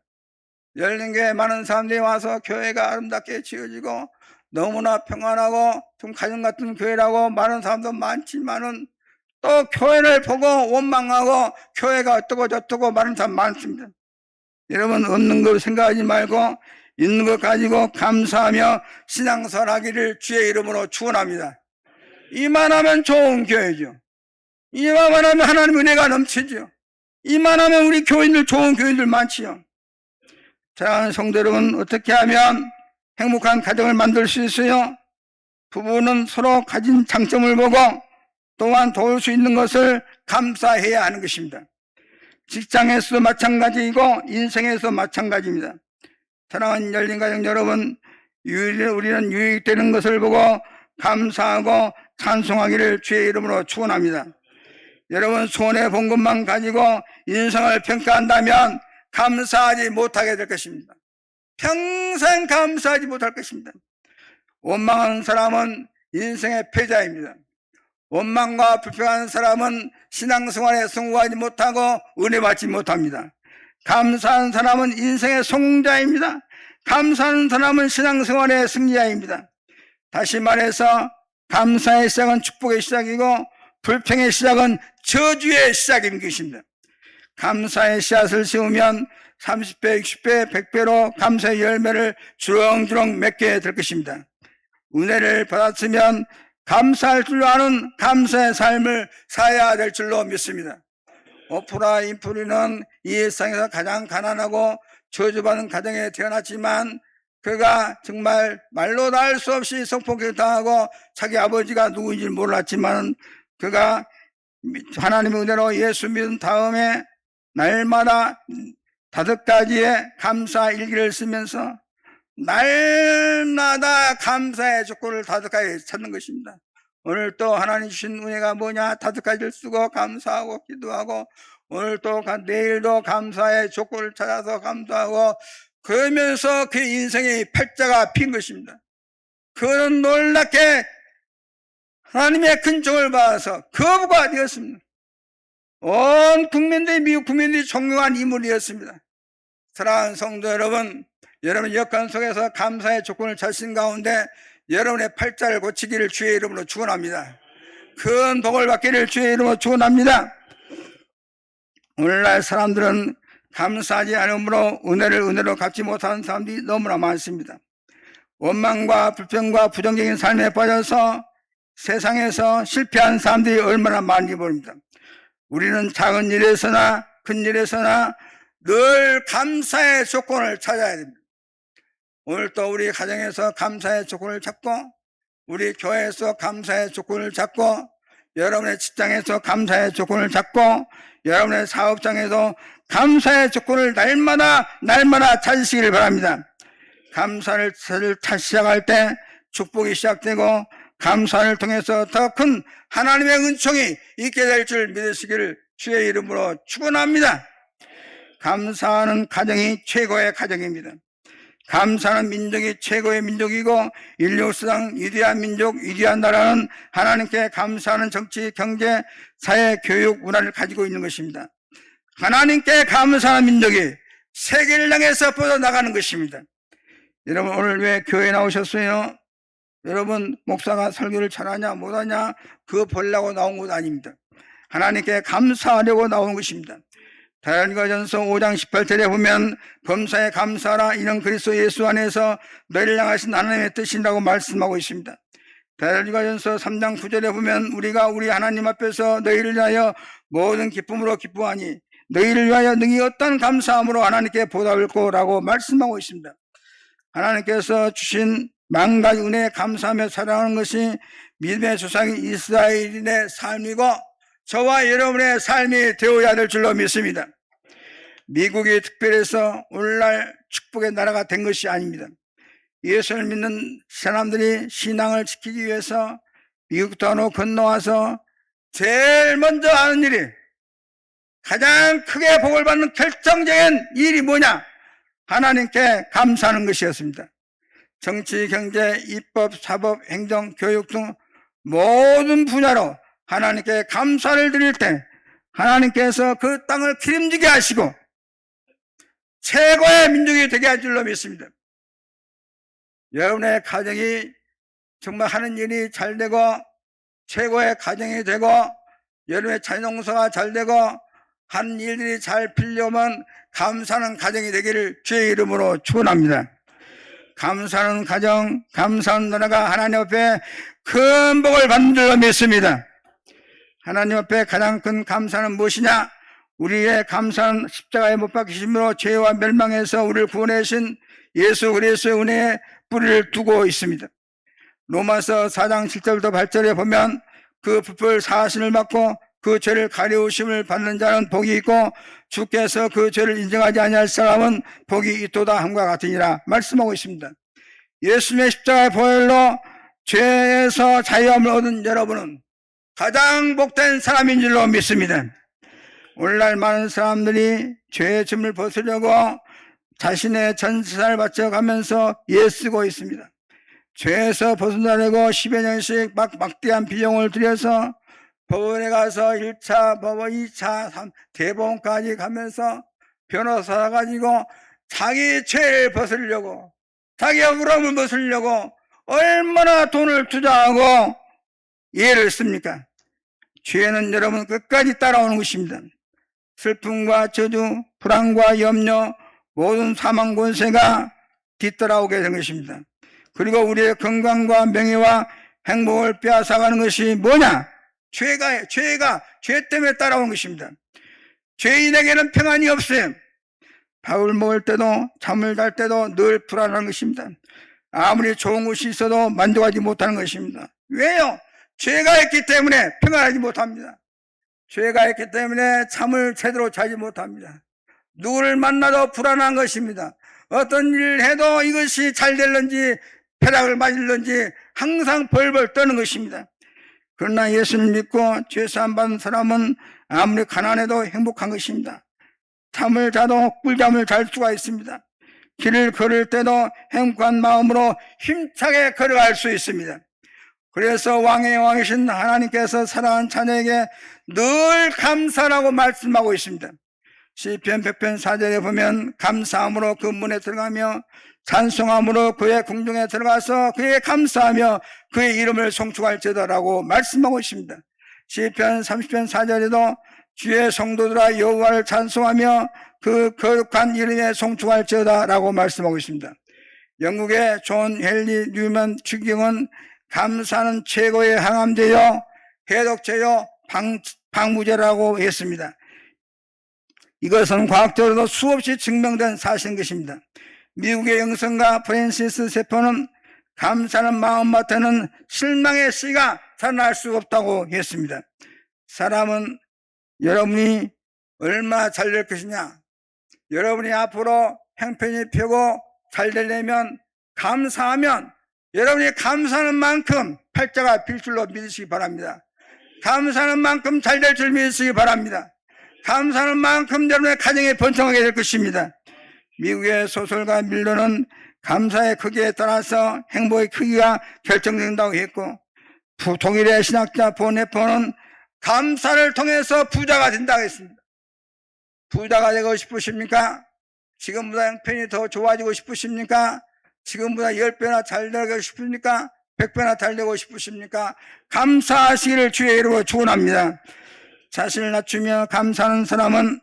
열린교회에 많은 사람들이 와서 교회가 아름답게 지어지고 너무나 평안하고 좀 가정 같은 교회라고 많은 사람도 많지만은 또 교회를 보고 원망하고 교회가 어떠고 저떠고 많은 사람 많습니다. 여러분 없는 거 생각하지 말고 있는 것 가지고 감사하며 신앙생활하기를 주의 이름으로 축원합니다. 이만하면 좋은 교회죠. 이만하면 하나님의 은혜가 넘치죠. 이만하면 우리 교인들 좋은 교인들 많지요. 사랑하는 성도 여러분, 어떻게 하면 행복한 가정을 만들 수 있어요? 부부는 서로 가진 장점을 보고 또한 도울 수 있는 것을 감사해야 하는 것입니다. 직장에서도 마찬가지이고 인생에서 마찬가지입니다. 사랑하는 열린 가정 여러분, 우리는 유익되는 것을 보고 감사하고 찬송하기를 주의 이름으로 축원합니다. 여러분 손해 본 것만 가지고 인생을 평가한다면 감사하지 못하게 될 것입니다. 평생 감사하지 못할 것입니다. 원망하는 사람은 인생의 패자입니다. 원망과 불평하는 사람은 신앙생활에 성공하지 못하고 은혜 받지 못합니다. 감사하는 사람은 인생의 성공자입니다. 감사하는 사람은 신앙생활의 승리자입니다. 다시 말해서 감사의 시작은 축복의 시작이고 불평의 시작은 저주의 시작인 것입니다. 감사의 씨앗을 심으면 30배, 60배, 100배로 감사의 열매를 주렁주렁 맺게 될 것입니다. 은혜를 받았으면 감사할 줄 아는 감사의 삶을 살아야 될 줄로 믿습니다. 오프라 윈프리는 이 세상에서 가장 가난하고 저주받은 가정에 태어났지만 그가 정말 말로 다 할 수 없이 성폭행 당하고 자기 아버지가 누구인지 몰랐지만 그가 하나님의 은혜로 예수 믿은 다음에 날마다 5가지의 감사 일기를 쓰면서 날마다 감사의 조건을 5가지 찾는 것입니다. 오늘 또 하나님 주신 은혜가 뭐냐? 5가지를 쓰고 감사하고 기도하고 오늘 또 내일도 감사의 조건을 찾아서 감사하고 그러면서 그 인생의 팔자가 핀 것입니다. 그는 놀랍게 하나님의 큰 종을 받아서 거부가 되었습니다. 온 국민들이 미국 국민들이 존경한 인물이었습니다. 사랑하는 성도 여러분, 여러분 역관 속에서 감사의 조건을 찾으신 가운데 여러분의 팔자를 고치기를 주의 이름으로 축원합니다. 큰 복을 받기를 주의 이름으로 축원합니다. 오늘날 사람들은 감사하지 않으므로 은혜로 갚지 못하는 사람들이 너무나 많습니다. 원망과 불평과 부정적인 삶에 빠져서 세상에서 실패한 사람들이 얼마나 많은지 모릅니다. 우리는 작은 일에서나 큰 일에서나 늘 감사의 조건을 찾아야 됩니다. 오늘 또 우리 가정에서 감사의 조건을 찾고 우리 교회에서 감사의 조건을 찾고 여러분의 직장에서 감사의 조건을 찾고 여러분의 사업장에서 감사의 조건을 날마다 찾으시길 바랍니다. 감사를 시작할 때 축복이 시작되고 감사를 통해서 더 큰 하나님의 은총이 있게 될 줄 믿으시기를 주의 이름으로 축원합니다. 감사하는 가정이 최고의 가정입니다. 감사하는 민족이 최고의 민족이고 인류사상 위대한 민족, 위대한 나라는 하나님께 감사하는 정치, 경제, 사회, 교육, 문화를 가지고 있는 것입니다. 하나님께 감사하는 민족이 세계를 향해서 뻗어나가는 것입니다. 여러분 오늘 왜 교회에 나오셨어요? 여러분 목사가 설교를 잘하냐 못하냐 그거 보려고 나온 것 아닙니다. 하나님께 감사하려고 나온 것입니다. 데살로니가전서 5장 18절에 보면 범사에 감사하라 이는 그리스도 예수 안에서 너희를 향하신 하나님의 뜻이라고 말씀하고 있습니다. 데살로니가전서 3장 9절에 보면 우리가 우리 하나님 앞에서 너희를 위하여 모든 기쁨으로 기뻐하니 너희를 위하여 능히 어떤 감사함으로 하나님께 보답할 거라고 말씀하고 있습니다. 하나님께서 주신 만가지 은혜에 감사하며 살아가는 것이 믿음의 조상인 이스라엘인의 삶이고 저와 여러분의 삶이 되어야 될 줄로 믿습니다. 미국이 특별해서 오늘날 축복의 나라가 된 것이 아닙니다. 예수를 믿는 사람들이 신앙을 지키기 위해서 미국 도로 건너와서 제일 먼저 하는 일이 가장 크게 복을 받는 결정적인 일이 뭐냐? 하나님께 감사하는 것이었습니다. 정치, 경제, 입법, 사법, 행정, 교육 등 모든 분야로 하나님께 감사를 드릴 때 하나님께서 그 땅을 기름지게 하시고 최고의 민족이 되게 할 줄로 믿습니다. 여러분의 가정이 정말 하는 일이 잘 되고 최고의 가정이 되고 여러분의 자녀농사가 잘 되고 하는 일들이 잘 필려면 감사하는 가정이 되기를 주의 이름으로 축원합니다. 감사하는 가정, 감사하는 나라가 하나님 앞에 큰 복을 받는 줄로 믿습니다. 하나님 앞에 가장 큰 감사는 무엇이냐? 우리의 감사는 십자가에 못 박히심으로 죄와 멸망에서 우리를 구원하신 예수 그리스도의 은혜에 뿌리를 두고 있습니다. 로마서 4장 7절부터 8절에 보면 그 불법 사하심을 받고 그 죄를 가려우심을 받는 자는 복이 있고 주께서 그 죄를 인정하지 아니할 사람은 복이 있도다 함과 같으니라 말씀하고 있습니다. 예수님의 십자가의 보혈로 죄에서 자유함을 얻은 여러분은 가장 복된 사람인 줄로 믿습니다. 오늘날 많은 사람들이 죄의 짐을 벗으려고 자신의 전세산을 바쳐가면서 애쓰고 있습니다. 죄에서 벗어나려고 10여 년씩 막대한 비용을 들여서 법원에 가서 1차, 법원 2차, 3, 대법원까지 가면서 변호사 가지고 자기 죄를 벗으려고 자기 억울함을 벗으려고 얼마나 돈을 투자하고 이해를 씁니까? 죄는 여러분 끝까지 따라오는 것입니다. 슬픔과 저주, 불안과 염려, 모든 사망 권세가 뒤따라오게 된 것입니다. 그리고 우리의 건강과 명예와 행복을 빼앗아가는 것이 뭐냐? 죄 때문에 따라오는 것입니다. 죄인에게는 평안이 없어요. 밥을 먹을 때도 잠을 잘 때도 늘 불안한 것입니다. 아무리 좋은 것이 있어도 만족하지 못하는 것입니다. 왜요? 죄가 있기 때문에 평안하지 못합니다. 죄가 있기 때문에 잠을 제대로 자지 못합니다. 누구를 만나도 불안한 것입니다. 어떤 일을 해도 이것이 잘 될는지 폐락을 맞을는지 항상 벌벌 떠는 것입니다. 그러나 예수를 믿고 죄사함 받은 사람은 아무리 가난해도 행복한 것입니다. 잠을 자도 꿀잠을 잘 수가 있습니다. 길을 걸을 때도 행복한 마음으로 힘차게 걸어갈 수 있습니다. 그래서 왕의 왕이신 하나님께서 사랑하는 자녀에게 늘 감사라고 말씀하고 있습니다. 시편 100편 4절에 보면 감사함으로 그 문에 들어가며 찬송함으로 그의 궁중에 들어가서 그에게 감사하며 그의 이름을 송축할지어다라고 말씀하고 있습니다. 시편 30편 4절에도 주의 성도들아 여호와를 찬송하며 그 거룩한 이름에 송축할지어다라고 말씀하고 있습니다. 영국의 존 헨리 뉴먼 추기경은 감사는 최고의 항암제요 해독제요 방무제라고 했습니다. 이것은 과학적으로도 수없이 증명된 사실인 것입니다. 미국의 영성가 프랜시스 세포는 감사는 마음밭에는 실망의 씨가 자라날 수 없다고 했습니다. 사람은 여러분이 얼마나 잘 될 것이냐, 여러분이 앞으로 형편이 펴고 잘 되려면 감사하면 여러분이 감사하는 만큼 팔자가 빌 줄로 믿으시기 바랍니다. 감사하는 만큼 잘 될 줄 믿으시기 바랍니다. 감사하는 만큼 여러분의 가정이 번창하게 될 것입니다. 미국의 소설가 밀러는 감사의 크기에 따라서 행복의 크기가 결정된다고 했고, 독일의 신학자 보네포는 감사를 통해서 부자가 된다고 했습니다. 부자가 되고 싶으십니까? 지금보다 형편이 더 좋아지고 싶으십니까? 지금보다 10배나 잘 되고 싶습니까? 100배나 잘 되고 싶으십니까? 감사하시기를 주의 이름으로 축원합니다. 자신을 낮추며 감사하는 사람은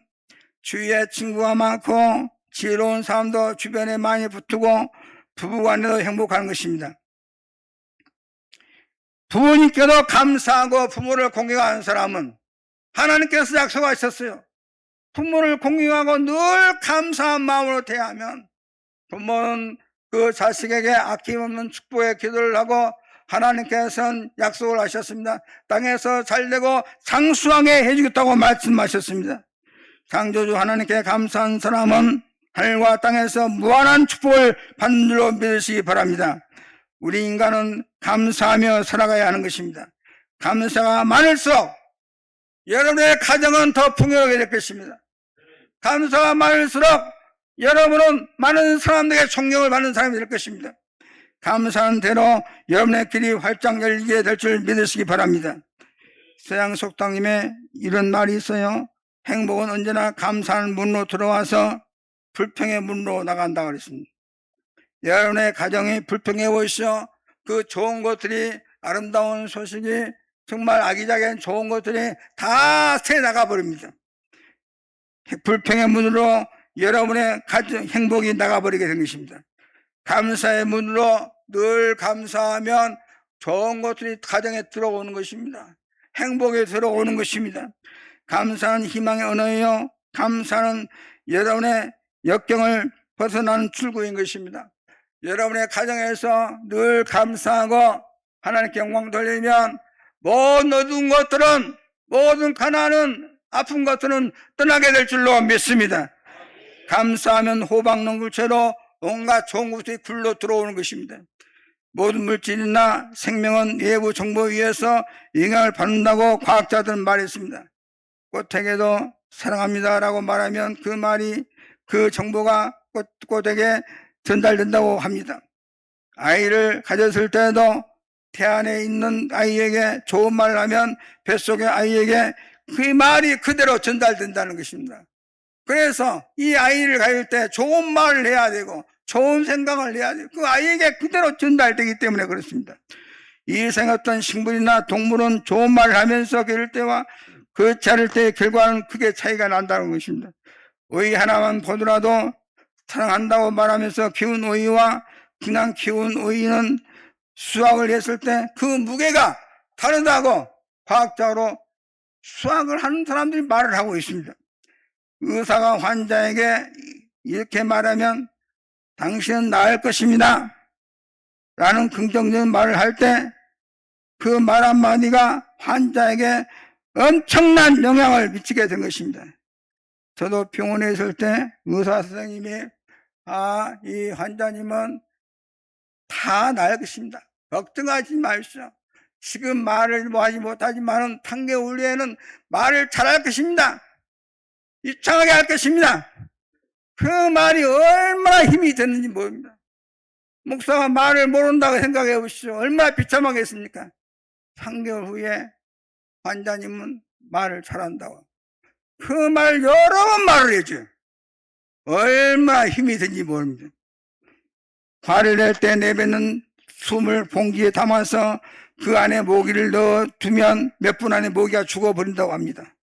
주위에 친구가 많고 지혜로운 사람도 주변에 많이 붙고 부부간에도 행복한 것입니다. 부모님께도 감사하고 부모를 공경하는 사람은 하나님께서 약속하셨어요. 부모를 공경하고 늘 감사한 마음으로 대하면 부모는 그 자식에게 아낌없는 축복의 기도를 하고 하나님께서는 약속을 하셨습니다. 땅에서 잘되고 장수하게 해주겠다고 말씀하셨습니다. 창조주 하나님께 감사한 사람은 하늘과 땅에서 무한한 축복을 받는 줄로 믿으시기 바랍니다. 우리 인간은 감사하며 살아가야 하는 것입니다. 감사가 많을수록 여러분의 가정은 더 풍요하게 될 것입니다. 감사가 많을수록 여러분은 많은 사람들에게 존경을 받는 사람이 될 것입니다. 감사하는 대로 여러분의 길이 활짝 열리게 될 줄 믿으시기 바랍니다. 서양 속담에 이런 말이 있어요. 행복은 언제나 감사하는 문으로 들어와서 불평의 문으로 나간다고 그랬습니다. 여러분의 가정이 불평해 보시오. 그 좋은 것들이, 아름다운 소식이, 정말 아기자기한 좋은 것들이 다 새 나가 버립니다. 불평의 문으로 여러분의 가정 행복이 나가버리게 된 것입니다. 감사의 문으로 늘 감사하면 좋은 것들이 가정에 들어오는 것입니다. 행복에 들어오는 것입니다. 감사는 희망의 언어예요. 감사는 여러분의 역경을 벗어나는 출구인 것입니다. 여러분의 가정에서 늘 감사하고 하나님께 영광 돌리면 모든 어두운 것들은, 모든 가난은, 아픈 것들은 떠나게 될 줄로 믿습니다. 감사하면 호박농굴처럼 온갖 좋은 것들이 굴러 들어오는 것입니다. 모든 물질이나 생명은 내부 정보에 의해서 영향을 받는다고 과학자들은 말했습니다. 꽃에게도 사랑합니다라고 말하면 그 말이, 그 정보가 꽃에게 전달된다고 합니다. 아이를 가졌을 때도 태안에 있는 아이에게 좋은 말을 하면 뱃속의 아이에게 그 말이 그대로 전달된다는 것입니다. 그래서 이 아이를 가질 때 좋은 말을 해야 되고 좋은 생각을 해야 되고 그 아이에게 그대로 전달되기 때문에 그렇습니다. 이생 어떤 식물이나 동물은 좋은 말을 하면서 기를 때와 그렇지 않을 때의 결과는 크게 차이가 난다는 것입니다. 오이 하나만 보더라도 사랑한다고 말하면서 키운 오이와 그냥 키운 오이는 수확을 했을 때 그 무게가 다르다고 과학적으로 수학을 하는 사람들이 말을 하고 있습니다. 의사가 환자에게 이렇게 말하면 당신은 나을 것입니다 라는 긍정적인 말을 할 때 그 말 한마디가 환자에게 엄청난 영향을 미치게 된 것입니다. 저도 병원에 있을 때 의사 선생님이 이 환자님은 다 나을 것입니다. 걱정하지 마십시오. 지금 말을 하지 못하지만은 3개월 후에는 말을 잘할 것입니다. 유창하게 할 것입니다. 그 말이 얼마나 힘이 됐는지 모릅니다. 목사가 말을 모른다고 생각해 보십시오. 얼마나 비참하겠습니까? 3개월 후에 환자님은 말을 잘한다고. 그 말 여러 번 말을 해줘요. 얼마나 힘이 된지 모릅니다. 화를 낼 때 내뱉는 숨을 봉지에 담아서 그 안에 모기를 넣어두면 몇 분 안에 모기가 죽어버린다고 합니다.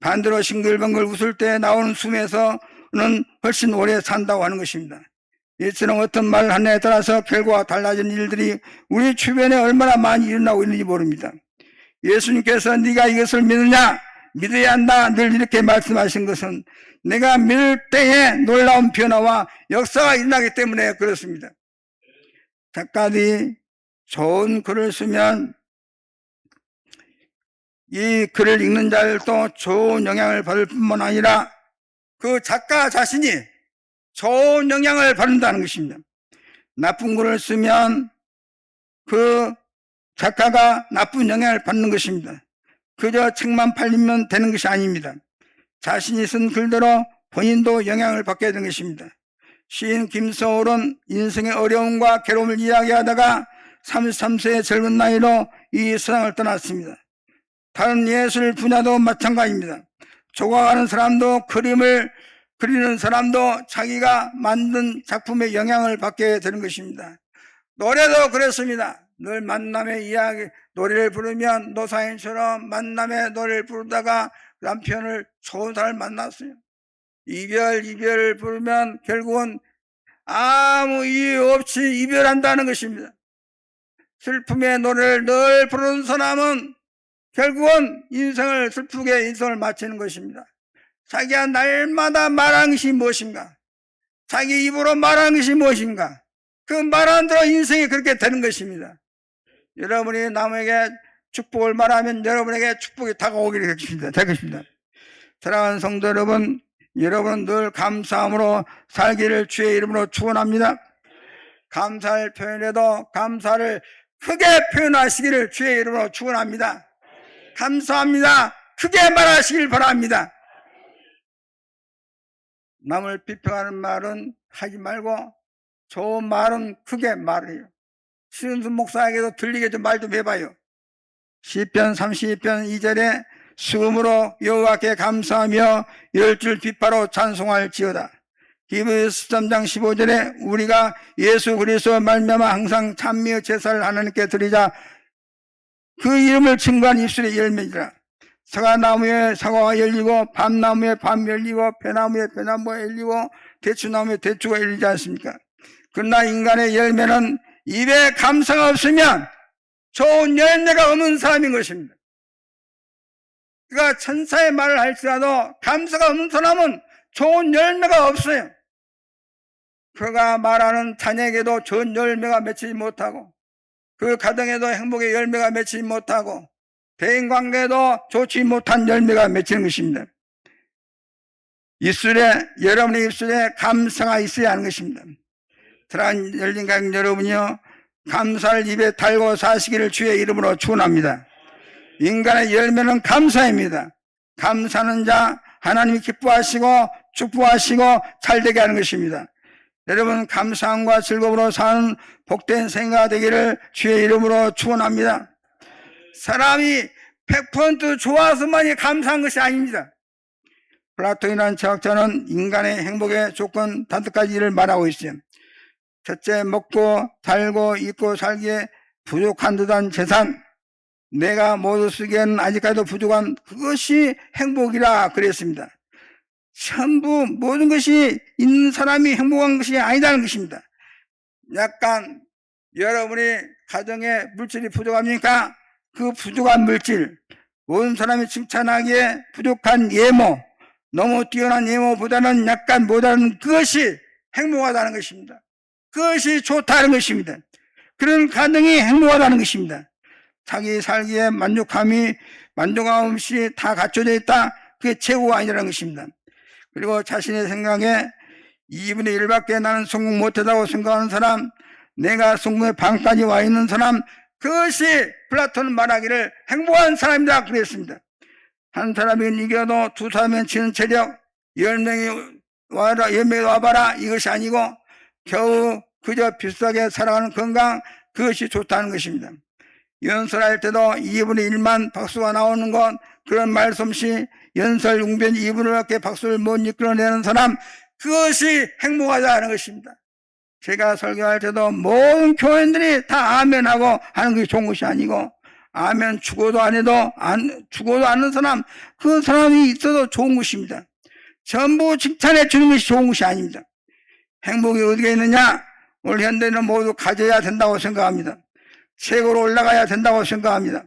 반대로 싱글벙글 웃을 때 나오는 숨에서는 훨씬 오래 산다고 하는 것입니다. 이처럼 어떤 말을 하느냐에 따라서 결과가 달라지는 일들이 우리 주변에 얼마나 많이 일어나고 있는지 모릅니다. 예수님께서 네가 이것을 믿느냐? 믿어야 한다. 늘 이렇게 말씀하신 것은 내가 믿을 때에 놀라운 변화와 역사가 일어나기 때문에 그렇습니다. 작가들이 좋은 글을 쓰면 이 글을 읽는 자들도 좋은 영향을 받을 뿐만 아니라 그 작가 자신이 좋은 영향을 받는다는 것입니다. 나쁜 글을 쓰면 그 작가가 나쁜 영향을 받는 것입니다. 그저 책만 팔리면 되는 것이 아닙니다. 자신이 쓴 글대로 본인도 영향을 받게 되는 것입니다. 시인 김서울은 인생의 어려움과 괴로움을 이야기하다가 33세의 젊은 나이로 이 세상을 떠났습니다. 다른 예술 분야도 마찬가지입니다. 조각하는 사람도 그림을 그리는 사람도 자기가 만든 작품의 영향을 받게 되는 것입니다. 노래도 그렇습니다. 늘 만남의 이야기, 노래를 부르면 노사인처럼 만남의 노래를 부르다가 남편을 좋은 사람을 만났어요. 이별을 부르면 결국은 아무 이유 없이 이별한다는 것입니다. 슬픔의 노래를 늘 부르는 사람은 결국은 인생을 슬프게 인생을 마치는 것입니다. 자기가 날마다 말하는 것이 무엇인가? 자기 입으로 말하는 것이 무엇인가? 그 말하는 대로 인생이 그렇게 되는 것입니다. 여러분이 남에게 축복을 말하면 여러분에게 축복이 다가오기를 될 것입니다. 사랑하는 성도 여러분, 여러분은 늘 감사함으로 살기를 주의 이름으로 축원합니다. 감사를 표현해도 감사를 크게 표현하시기를 주의 이름으로 축원합니다. 감사합니다. 크게 말하시길 바랍니다. 남을 비평하는 말은 하지 말고 좋은 말은 크게 말해요. 신은수 목사에게도 들리게 좀 말 좀 해봐요. 시편 32편 2절에 수금으로 여호와께 감사하며 10줄 비파로 찬송할지어다. 히브리서 13장 15절에 우리가 예수 그리스도 말미암아 항상 찬미의 제사를 하나님께 드리자 그 이름을 증거한 입술의 열매니라. 사과나무에 사과가 열리고 밤나무에 밤이 열리고 배나무에 배나무가 열리고 대추나무에 대추가 열리지 않습니까? 그러나 인간의 열매는 입에 감사가 없으면 좋은 열매가 없는 사람인 것입니다. 그가 천사의 말을 할지라도 감사가 없는 사람은 좋은 열매가 없어요. 그가 말하는 자녀에게도 좋은 열매가 맺히지 못하고 그 가정에도 행복의 열매가 맺히지 못하고 대인관계에도 좋지 못한 열매가 맺히는 것입니다. 여러분의 입술에 감사가 있어야 하는 것입니다. 사랑하는 열린 가족 여러분이요, 감사를 입에 달고 사시기를 주의 이름으로 축원합니다. 인간의 열매는 감사입니다. 감사하는 자 하나님이 기뻐하시고 축복하시고 잘되게 하는 것입니다. 여러분 감사함과 즐거움으로 사는 복된 생애가 되기를 주의 이름으로 축원합니다. 사람이 100% 좋아서만이 감사한 것이 아닙니다. 플라톤이라는 철학자는 인간의 행복의 조건 5가지를 말하고 있어요. 첫째, 먹고 살고 입고 살기에 부족한 듯한 재산, 내가 모두 쓰기에는 아직까지도 부족한 그것이 행복이라 그랬습니다. 전부 모든 것이 있는 사람이 행복한 것이 아니라는 것입니다. 약간 여러분이 가정에 물질이 부족합니까? 그 부족한 물질, 모든 사람이 칭찬하기에 부족한 예모, 너무 뛰어난 예모보다는 약간 모자란 그것이 행복하다는 것입니다. 그것이 좋다는 것입니다. 그런 가정이 행복하다는 것입니다. 자기 살기에 만족함 없이 다 갖춰져 있다. 그게 최고가 아니라는 것입니다. 그리고 자신의 생각에 2분의 1밖에 나는 성공 못했다고 생각하는 사람, 내가 성공의 반까지 와 있는 사람, 그것이 플라톤은 말하기를 행복한 사람이다 그랬습니다. 한 사람이 이겨도 두 사람이 치는 체력, 10명이 와라, 10명이 와봐라, 이것이 아니고 겨우 그저 비슷하게 살아가는 건강, 그것이 좋다는 것입니다. 연설할 때도 2분의 1만 박수가 나오는 것, 그런 말솜씨, 연설 웅변 2분의 1밖에 박수를 못 이끌어내는 사람, 그것이 행복하다는 것입니다. 제가 설교할 때도 모든 교인들이 다 아멘하고 하는 것이 좋은 것이 아니고, 아멘 죽어도 안 해도 죽어도 않는 사람, 그 사람이 있어도 좋은 것입니다. 전부 칭찬해 주는 것이 좋은 것이 아닙니다. 행복이 어디에 있느냐? 오늘 현대인은 모두 가져야 된다고 생각합니다. 최고로 올라가야 된다고 생각합니다.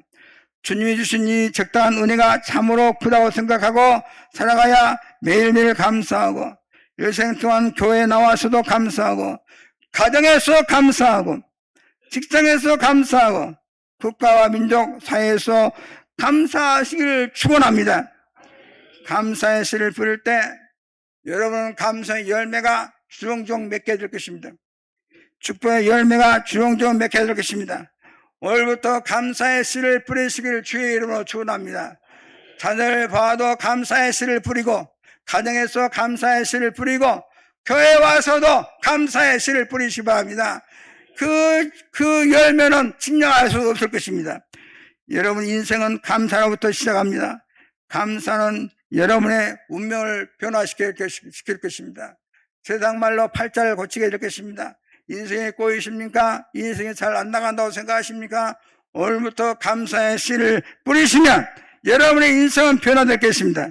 주님이 주신 이 적당한 은혜가 참으로 크다고 생각하고 살아가야 매일매일 감사하고, 일생 동안 교회에 나와서도 감사하고, 가정에서 감사하고, 직장에서 감사하고, 국가와 민족 사회에서 감사하시기를 축원합니다. 감사의 씨를 뿌릴 때 여러분은 감사의 열매가 주렁주렁 맺게 될 것입니다. 축복의 열매가 주렁주렁 맺게 될 것입니다. 오늘부터 감사의 씨를 뿌리시기를 주의 이름으로 축원합니다. 자녀를 봐도 감사의 씨를 뿌리고, 가정에서 감사의 씨를 뿌리고, 교회 와서도 감사의 씨를 뿌리시기 바랍니다. 그 열매는 측량할 수 없을 것입니다. 여러분 인생은 감사로부터 시작합니다. 감사는 여러분의 운명을 변화시킬 것입니다. 세상 말로 팔자를 고치게 될 것입니다. 인생이 꼬이십니까? 인생이 잘 안 나간다고 생각하십니까? 오늘부터 감사의 씨를 뿌리시면 여러분의 인생은 변화될 것입니다.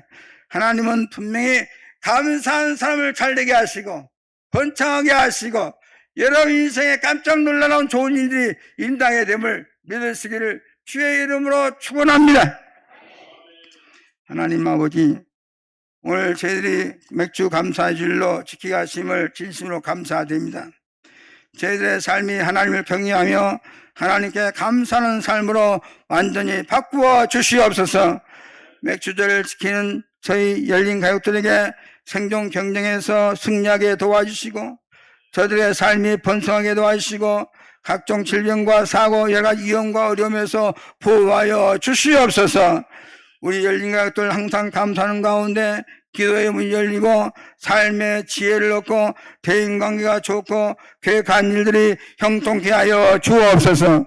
하나님은 분명히 감사한 사람을 잘되게 하시고 번창하게 하시고 여러분 인생에 깜짝 놀라운 좋은 일들이 임당하게 됨을 믿으시기를 주의 이름으로 축원합니다. 하나님 아버지, 오늘 저희들이 맥주 감사의 줄로 지키게 하심을 진심으로 감사드립니다. 저희들의 삶이 하나님을 경외하며 하나님께 감사하는 삶으로 완전히 바꾸어 주시옵소서. 맥주절을 지키는 저희 열린 가족들에게 생존 경쟁에서 승리하게 도와주시고, 저들의 삶이 번성하게 도와주시고, 각종 질병과 사고, 여러가지 위험과 어려움에서 보호하여 주시옵소서. 우리 열린 가족들 항상 감사하는 가운데 기도의 문이 열리고 삶의 지혜를 얻고 대인관계가 좋고 계획한 일들이 형통케 하여 주옵소서.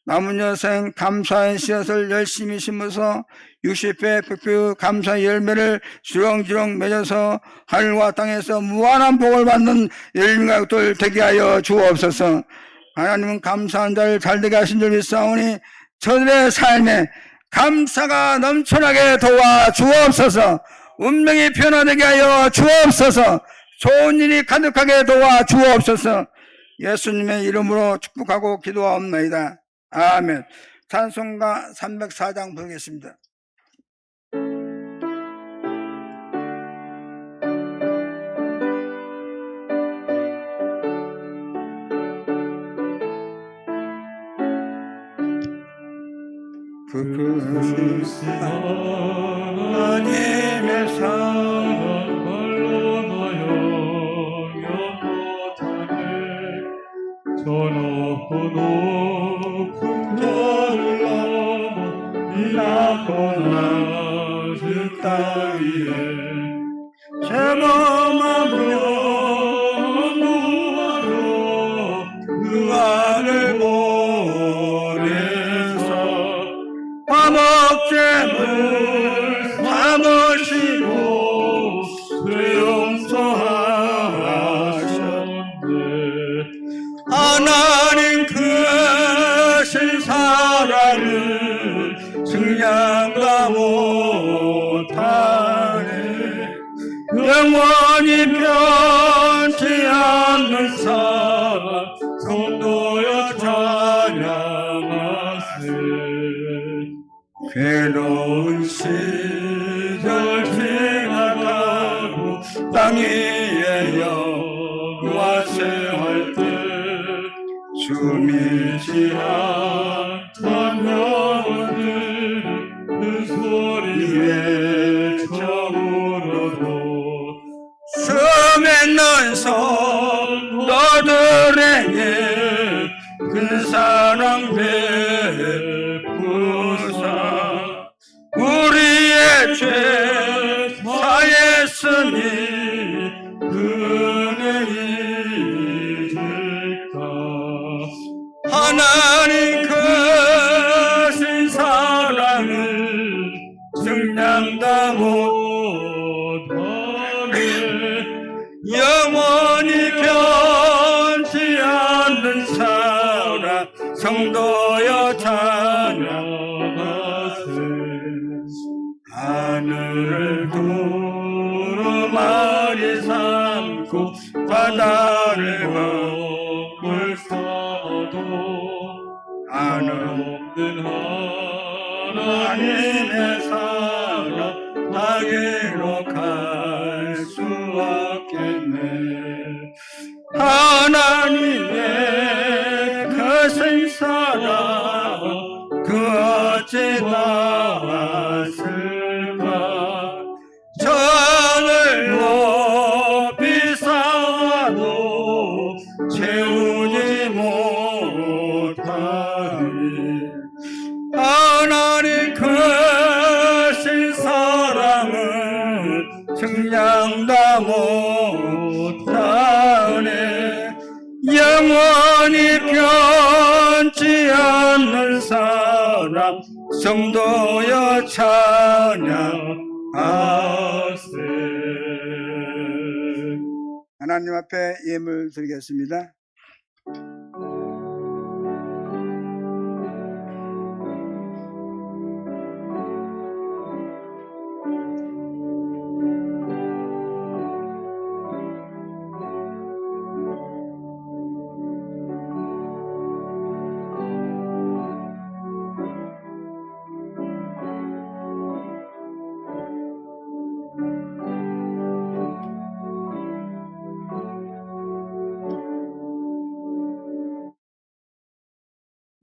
남은 여생 감사의 씨앗을 열심히 심어서 60배 100배 감사의 열매를 주렁주렁 맺어서 하늘과 땅에서 무한한 복을 받는 열린 가족들 되게 하여 주옵소서. 하나님은 감사한 자를 잘되게 하신 줄 믿사오니 저들의 삶에 감사가 넘쳐나게 도와 주옵소서. 운명이 변화되게 하여 주옵소서. 좋은 일이 가득하게 도와 주옵소서. 예수님의 이름으로 축복하고 기도하옵나이다. 아멘. 찬송가 304장 부르겠습니다. 그것이 하나님의 사랑 말로 나여 못하네. 저 높고 높은 별을 넘어 이 낮고 낮은 땅 위에 제몸하며 무하로 그 안을 보내서 화목제물 삼으시고 용서하셨네. 하나님 그 못하네. 영원히 변치 않는 사랑 성도여 찬양하세. 괴로운 시절 지나가고 땅 위에 영화 생활 때 숨이 지나간 영혼들 그 소리에 저물어도 수많은 성도들에게 그 사랑 베푸사 우리의 죄 사했으니 은혜 잊을까. 하나님 크신 사랑을 증량다 못하네. 영원히 변치 않는 사랑 성도여 찬양하세. 하늘을 두루마리 삼고 바다를 물 쌓아도 하는 하나님의 사랑 나게로 갈 수 없겠네. 하나님의 크신 사랑 그 어찌 봤을까. 천을 높이 쌓아도 채우지 못하니 하나님 크신 사랑을 증량다 못하네. 영원히 변치 않는 사랑 성도여 찬양하세. 하나님 앞에 예물 드리겠습니다.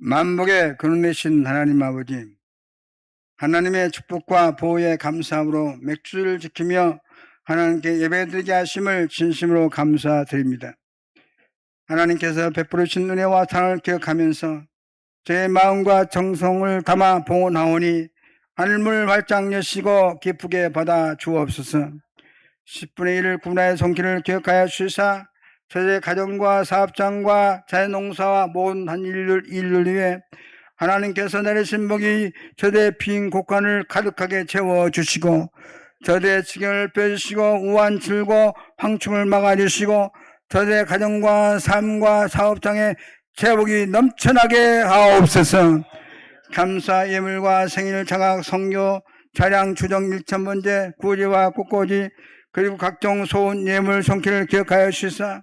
만복의 근원이신 하나님 아버지, 하나님의 축복과 보호에 감사함으로 맥주를 지키며 하나님께 예배드리게 하심을 진심으로 감사드립니다. 하나님께서 베풀으신 은혜와 사랑을 기억하면서 제 마음과 정성을 담아 봉헌하오니 하늘문 활짝 여시고 기쁘게 받아 주옵소서. 10분의 1을 구분하여 손길을 기억하여 주시사 저의 가정과 사업장과 자연농사와 모든 한 일을 위해 하나님께서 내리신 복이 저의 빈 곳간을 가득하게 채워주시고 저의 지경을 빼주시고 우한 질고 황충을 막아주시고 저의 가정과 삶과 사업장에 제복이 넘쳐나게 하옵소서. 감사 예물과 생일 장학 성교 차량 주정 1,000번째 구제와 꽃꽂이 그리고 각종 소원 예물 손길을 기억하여 주시사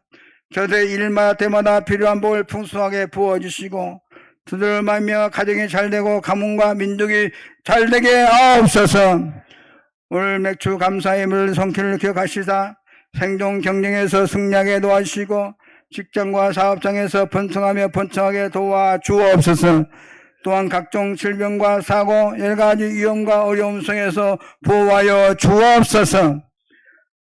저들의 일마다 때마다 필요한 복을 풍성하게 부어주시고 두들 말며 가정이 잘되고 가문과 민족이 잘되게 하옵소서. 올 맥주 감사 예물 손길을 기억하시사 생존 경쟁에서 승리하게 도와주시고 직장과 사업장에서 번성하며 번창하게 도와주옵소서. 또한 각종 질병과 사고 여러가지 위험과 어려움 속에서 보호하여 주옵소서.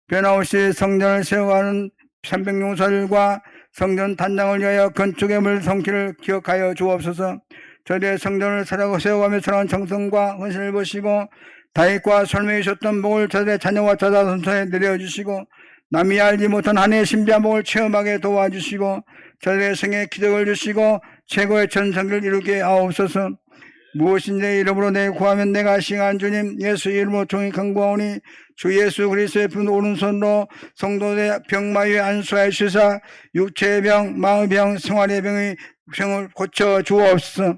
변함없이 성전을 세워가는 300용사들과 성전 단장을 위하여 건축예물 손길을 기억하여 주옵소서. 저희의 성전을 세워가며 사랑하는 정성과 헌신을 보시고 다윗과 설명해 주셨던 복을 저희의 자녀와 자손에 내려주시고 남이 알지 못한 한 해의 신비한 복을 체험하게 도와주시고 저희의 생에 기적을 주시고 최고의 전성기를 이루게 하옵소서. 무엇인지 내 이름으로 내 구하면 내가 시행한 주님 예수 이름으로 종이 간구하오니 주 예수 그리스도의 분 오른손으로 성도의 병마위에 안수하여 주시사 육체의 병, 마음의 병, 생활의 병을 고쳐 주옵소서.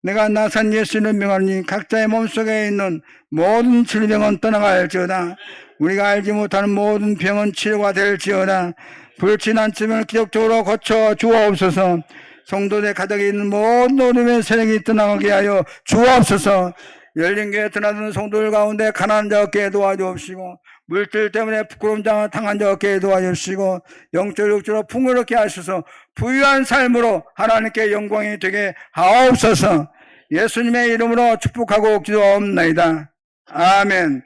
내가 나산 예수를 명하니 각자의 몸속에 있는 모든 질병은 떠나갈지어다. 우리가 알지 못하는 모든 병은 치료가 될지어다. 불친한 질병을 기적적으로 고쳐 주옵소서. 성도들 가득에 있는 모든 어둠의 세력이 떠나가게 하여 주옵소서. 열린 교회에 드나드는 성도들 가운데 가난한 자 없게 도와주옵시고, 물질 때문에 부끄러움 당한 자 없게 도와주시고, 영적 육적으로 풍요롭게 하셔서 부유한 삶으로 하나님께 영광이 되게 하옵소서. 예수님의 이름으로 축복하고 기도하옵나이다. 아멘.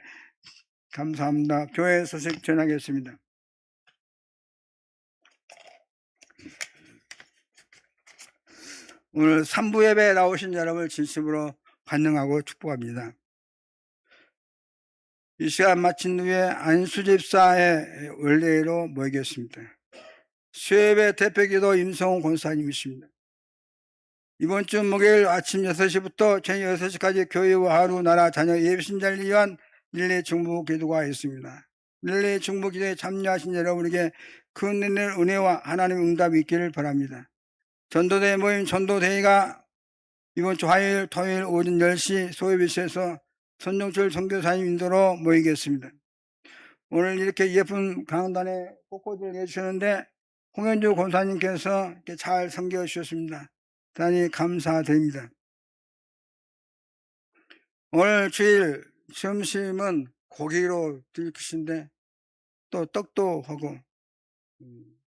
감사합니다. 교회 소식 전하겠습니다. 오늘 3부 예배에 나오신 여러분을 진심으로 환영하고 축복합니다. 이 시간 마친 후에 안수집사의 원례로 모이겠습니다. 수요예배 대표기도 임성훈 권사님이십니다. 이번 주 목요일 아침 6시부터 저녁 6시까지 교회와 하루 나라 자녀 예비신자를 위한 릴레이 중보 기도가 있습니다. 릴레이 중보 기도에 참여하신 여러분에게 그 은혜와 하나님의 응답이 있기를 바랍니다. 전도대 모임 전도대회가 이번 주 화요일 토요일 오전 10시 소요비스에서 손종철 선교사님 인도로 모이겠습니다. 오늘 이렇게 예쁜 강단에 꽃꽂이를 해주셨는데 홍현주 권사님께서 이렇게 잘 섬겨 주셨습니다. 대단히 감사드립니다. 오늘 주일 점심은 고기로 드리신데 또 떡도 하고,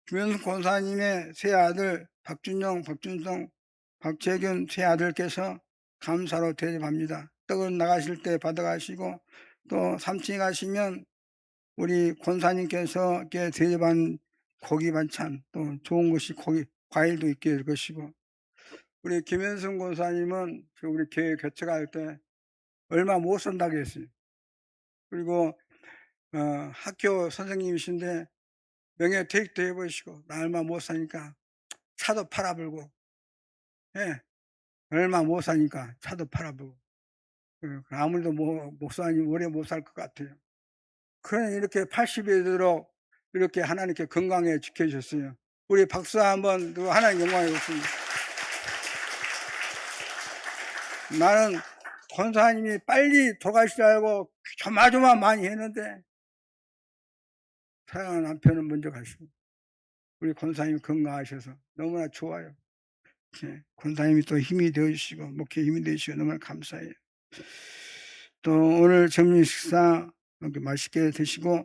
김현숙 권사님의 세 아들 박준영, 박준성, 박재균 세 아들께서 감사로 대접합니다. 떡은 나가실 때 받아가시고, 또 3층에 가시면 우리 권사님께서 이렇게 대접한 고기 반찬, 또 좋은 것이 고기, 과일도 있게 될 것이고, 우리 김현승 권사님은 우리 교회 교체할 때 얼마 못 쓴다고 했어요. 그리고 학교 선생님이신데 명예퇴직도 해보시고 나 얼마 못 사니까 차도 팔아불고, 예, 얼마 못 사니까 차도 팔아불고, 아무래도 목사님 오래 못 살 것 같아요. 그러니 이렇게 80에 되도록 이렇게 하나님께 건강에 지켜주셨어요. 우리 박수 한번 하나님 영광에 오십니다. 나는 권사님이 빨리 돌아가시지 알고 조마조마 많이 했는데 사랑하는 남편은 먼저 가시고, 우리 권사님이 건강하셔서 너무나 좋아요. 네, 권사님이 또 힘이 되어주시고 목회 힘이 되어주시고 너무나 감사해요. 또 오늘 점심 식사 이렇게 맛있게 드시고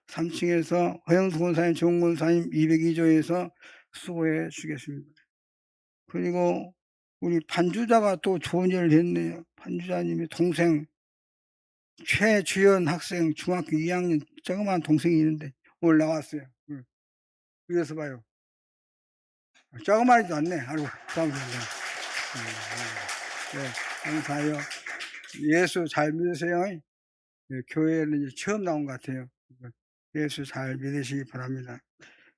3층에서 허영수 권사님, 좋은 권사님 202조에서 수고해 주겠습니다. 그리고 우리 반주자가 또 좋은 일을 했네요. 반주자님이 동생 최주연 학생 중학교 2학년 조그만 동생이 있는데 오늘 나왔어요. 그래서 봐요. 조그마하지도 않네. 아이고, 감사합니다. 네, 감사해요. 예수 잘 믿으세요. 네, 교회는 이제 처음 나온 것 같아요. 예수 잘 믿으시기 바랍니다.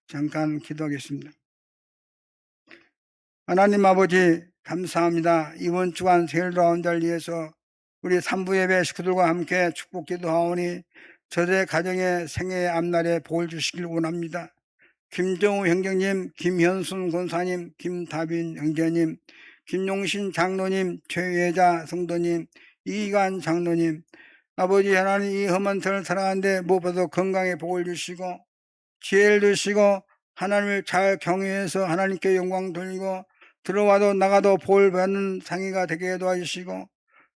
잠깐 기도하겠습니다. 하나님 아버지 감사합니다. 이번 주간 세일 돌아온 자를 위해서 우리 3부 예배 식구들과 함께 축복 기도하오니 저들의 가정의 생애의 앞날에 복을 주시길 원합니다. 김정우 형제님, 김현순 권사님, 김다빈 형제님, 김용신 장로님, 최예자 성도님, 이관 장로님, 아버지 하나님 이 험한 터를 살아가는데 무엇보다도 건강에 복을 주시고 지혜를 주시고 하나님을 잘 경외해서 하나님께 영광 돌리고 들어와도 나가도 복을 받는 상의가 되게 도와주시고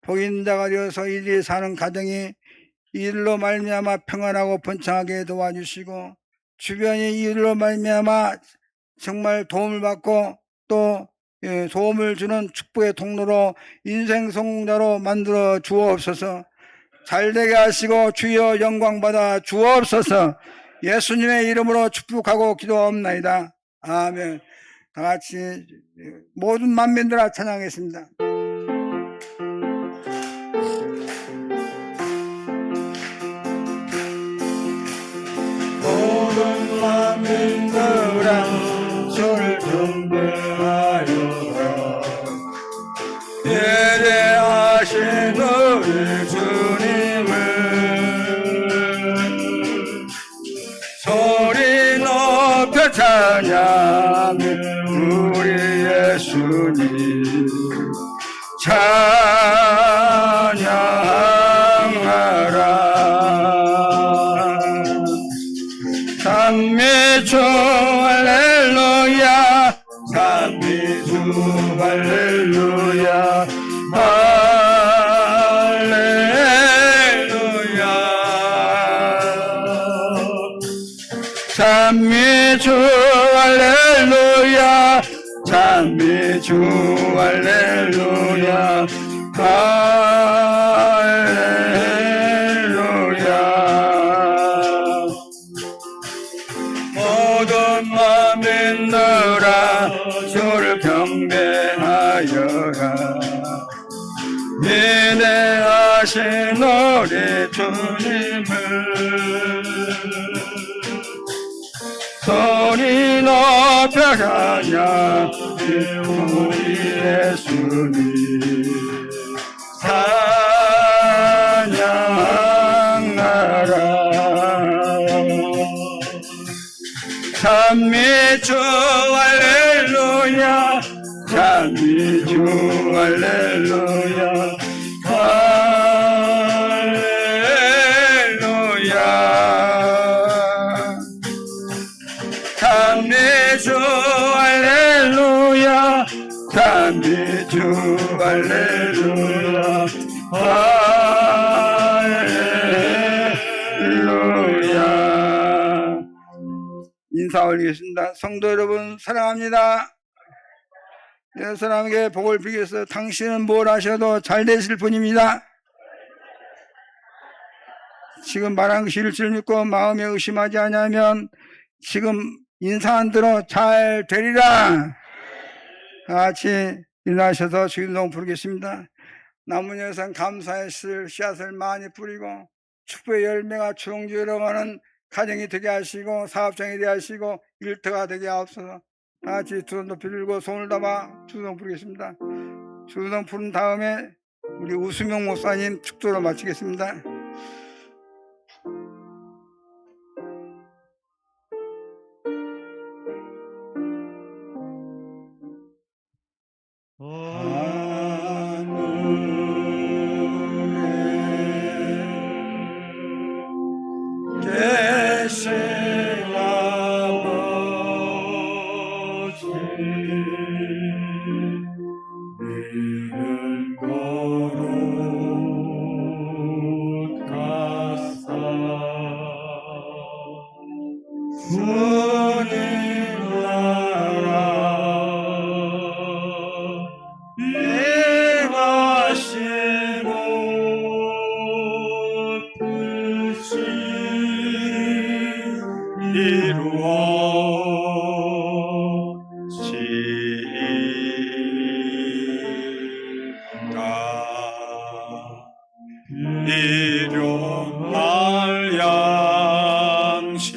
복 있는 자가 되어서 이들이 사는 가정이 이들로 말미암아 평안하고 번창하게 도와주시고 주변이 이들로 말미암아 정말 도움을 받고 또 도움을 주는 축복의 통로로 인생 성공자로 만들어 주옵소서. 잘되게 하시고 주여 영광 받아 주옵소서. 예수님의 이름으로 축복하고 기도하옵나이다. 아멘. 다 같이 모든 만민들아 찬양하겠습니다. 모든 만민들아 주를 경배하여 예배하신 우리 주님을 소리 높여 찬양해. 우리 예수님 찬양하라. 찬미주 할렐루야, 찬미주 할렐루야, 할렐루야. 찬미주 할렐루야, 찬미주 할렐루야, 할렐루야. 모든 마 믿느라 주를 경배하여라. 위대하신 우리 주님을 소리 높여 찬양 우리 예수님 찬양하라. 찬미주 할렐루야, 찬미주 할렐루야, 할렐루야. 찬미주 할렐루야, 찬미주 할렐루야, 할렐루야. 인사 올리겠습니다. 성도 여러분 사랑합니다. 여러 사람에게 복을 비겠어. 당신은 뭘 하셔도 잘 되실 분입니다. 지금 말한 것일 줄 믿고 마음에 의심하지 않으면 지금 인사한 대로 잘 되리라. 같이 일어나셔서 주기도송 부르겠습니다. 남은 여성 감사의 씨앗을 많이 뿌리고 축복의 열매가 주렁주렁 하는 가정이 되게 하시고 사업장이 되게 하시고 일터가 되게 하옵소서. 같이 두 손 높이 들고 손을 담아 주기도송 부르겠습니다. 주기도송 부른 다음에 우리 우수명 목사님 축도로 마치겠습니다. 계신 아버지 이는 거룩 가사 주님 나라 임하시고 뜻이 이루어지리라. 일용할 양식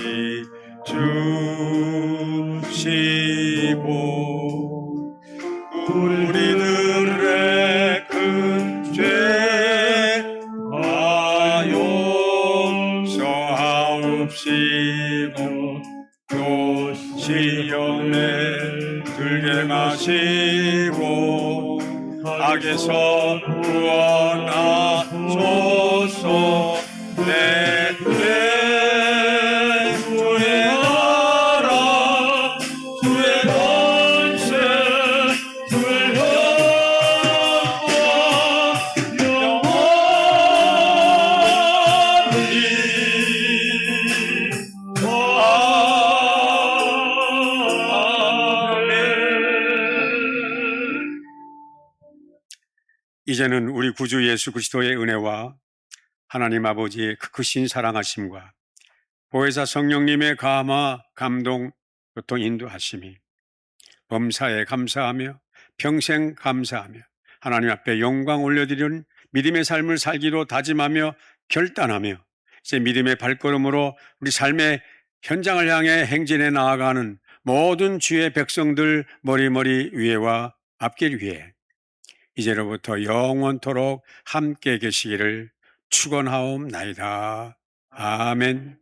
주시고 우리들의 큰 죄와 용서하옵시고 또 시험에 들게 마시고 악에서 구원하소서. 내 구의 나라 주의 권세 주의 영광 영원히 이제는 우리 구주 예수 그리스도의 은혜와 하나님 아버지의 그 크신 사랑하심과 보혜사 성령님의 감화, 감동, 교통 인도하심이 범사에 감사하며 평생 감사하며 하나님 앞에 영광 올려드리는 믿음의 삶을 살기로 다짐하며 결단하며 이제 믿음의 발걸음으로 우리 삶의 현장을 향해 행진해 나아가는 모든 주의 백성들 머리머리 위에와 앞길 위에 이제로부터 영원토록 함께 계시기를 축원하옵나이다. 아멘.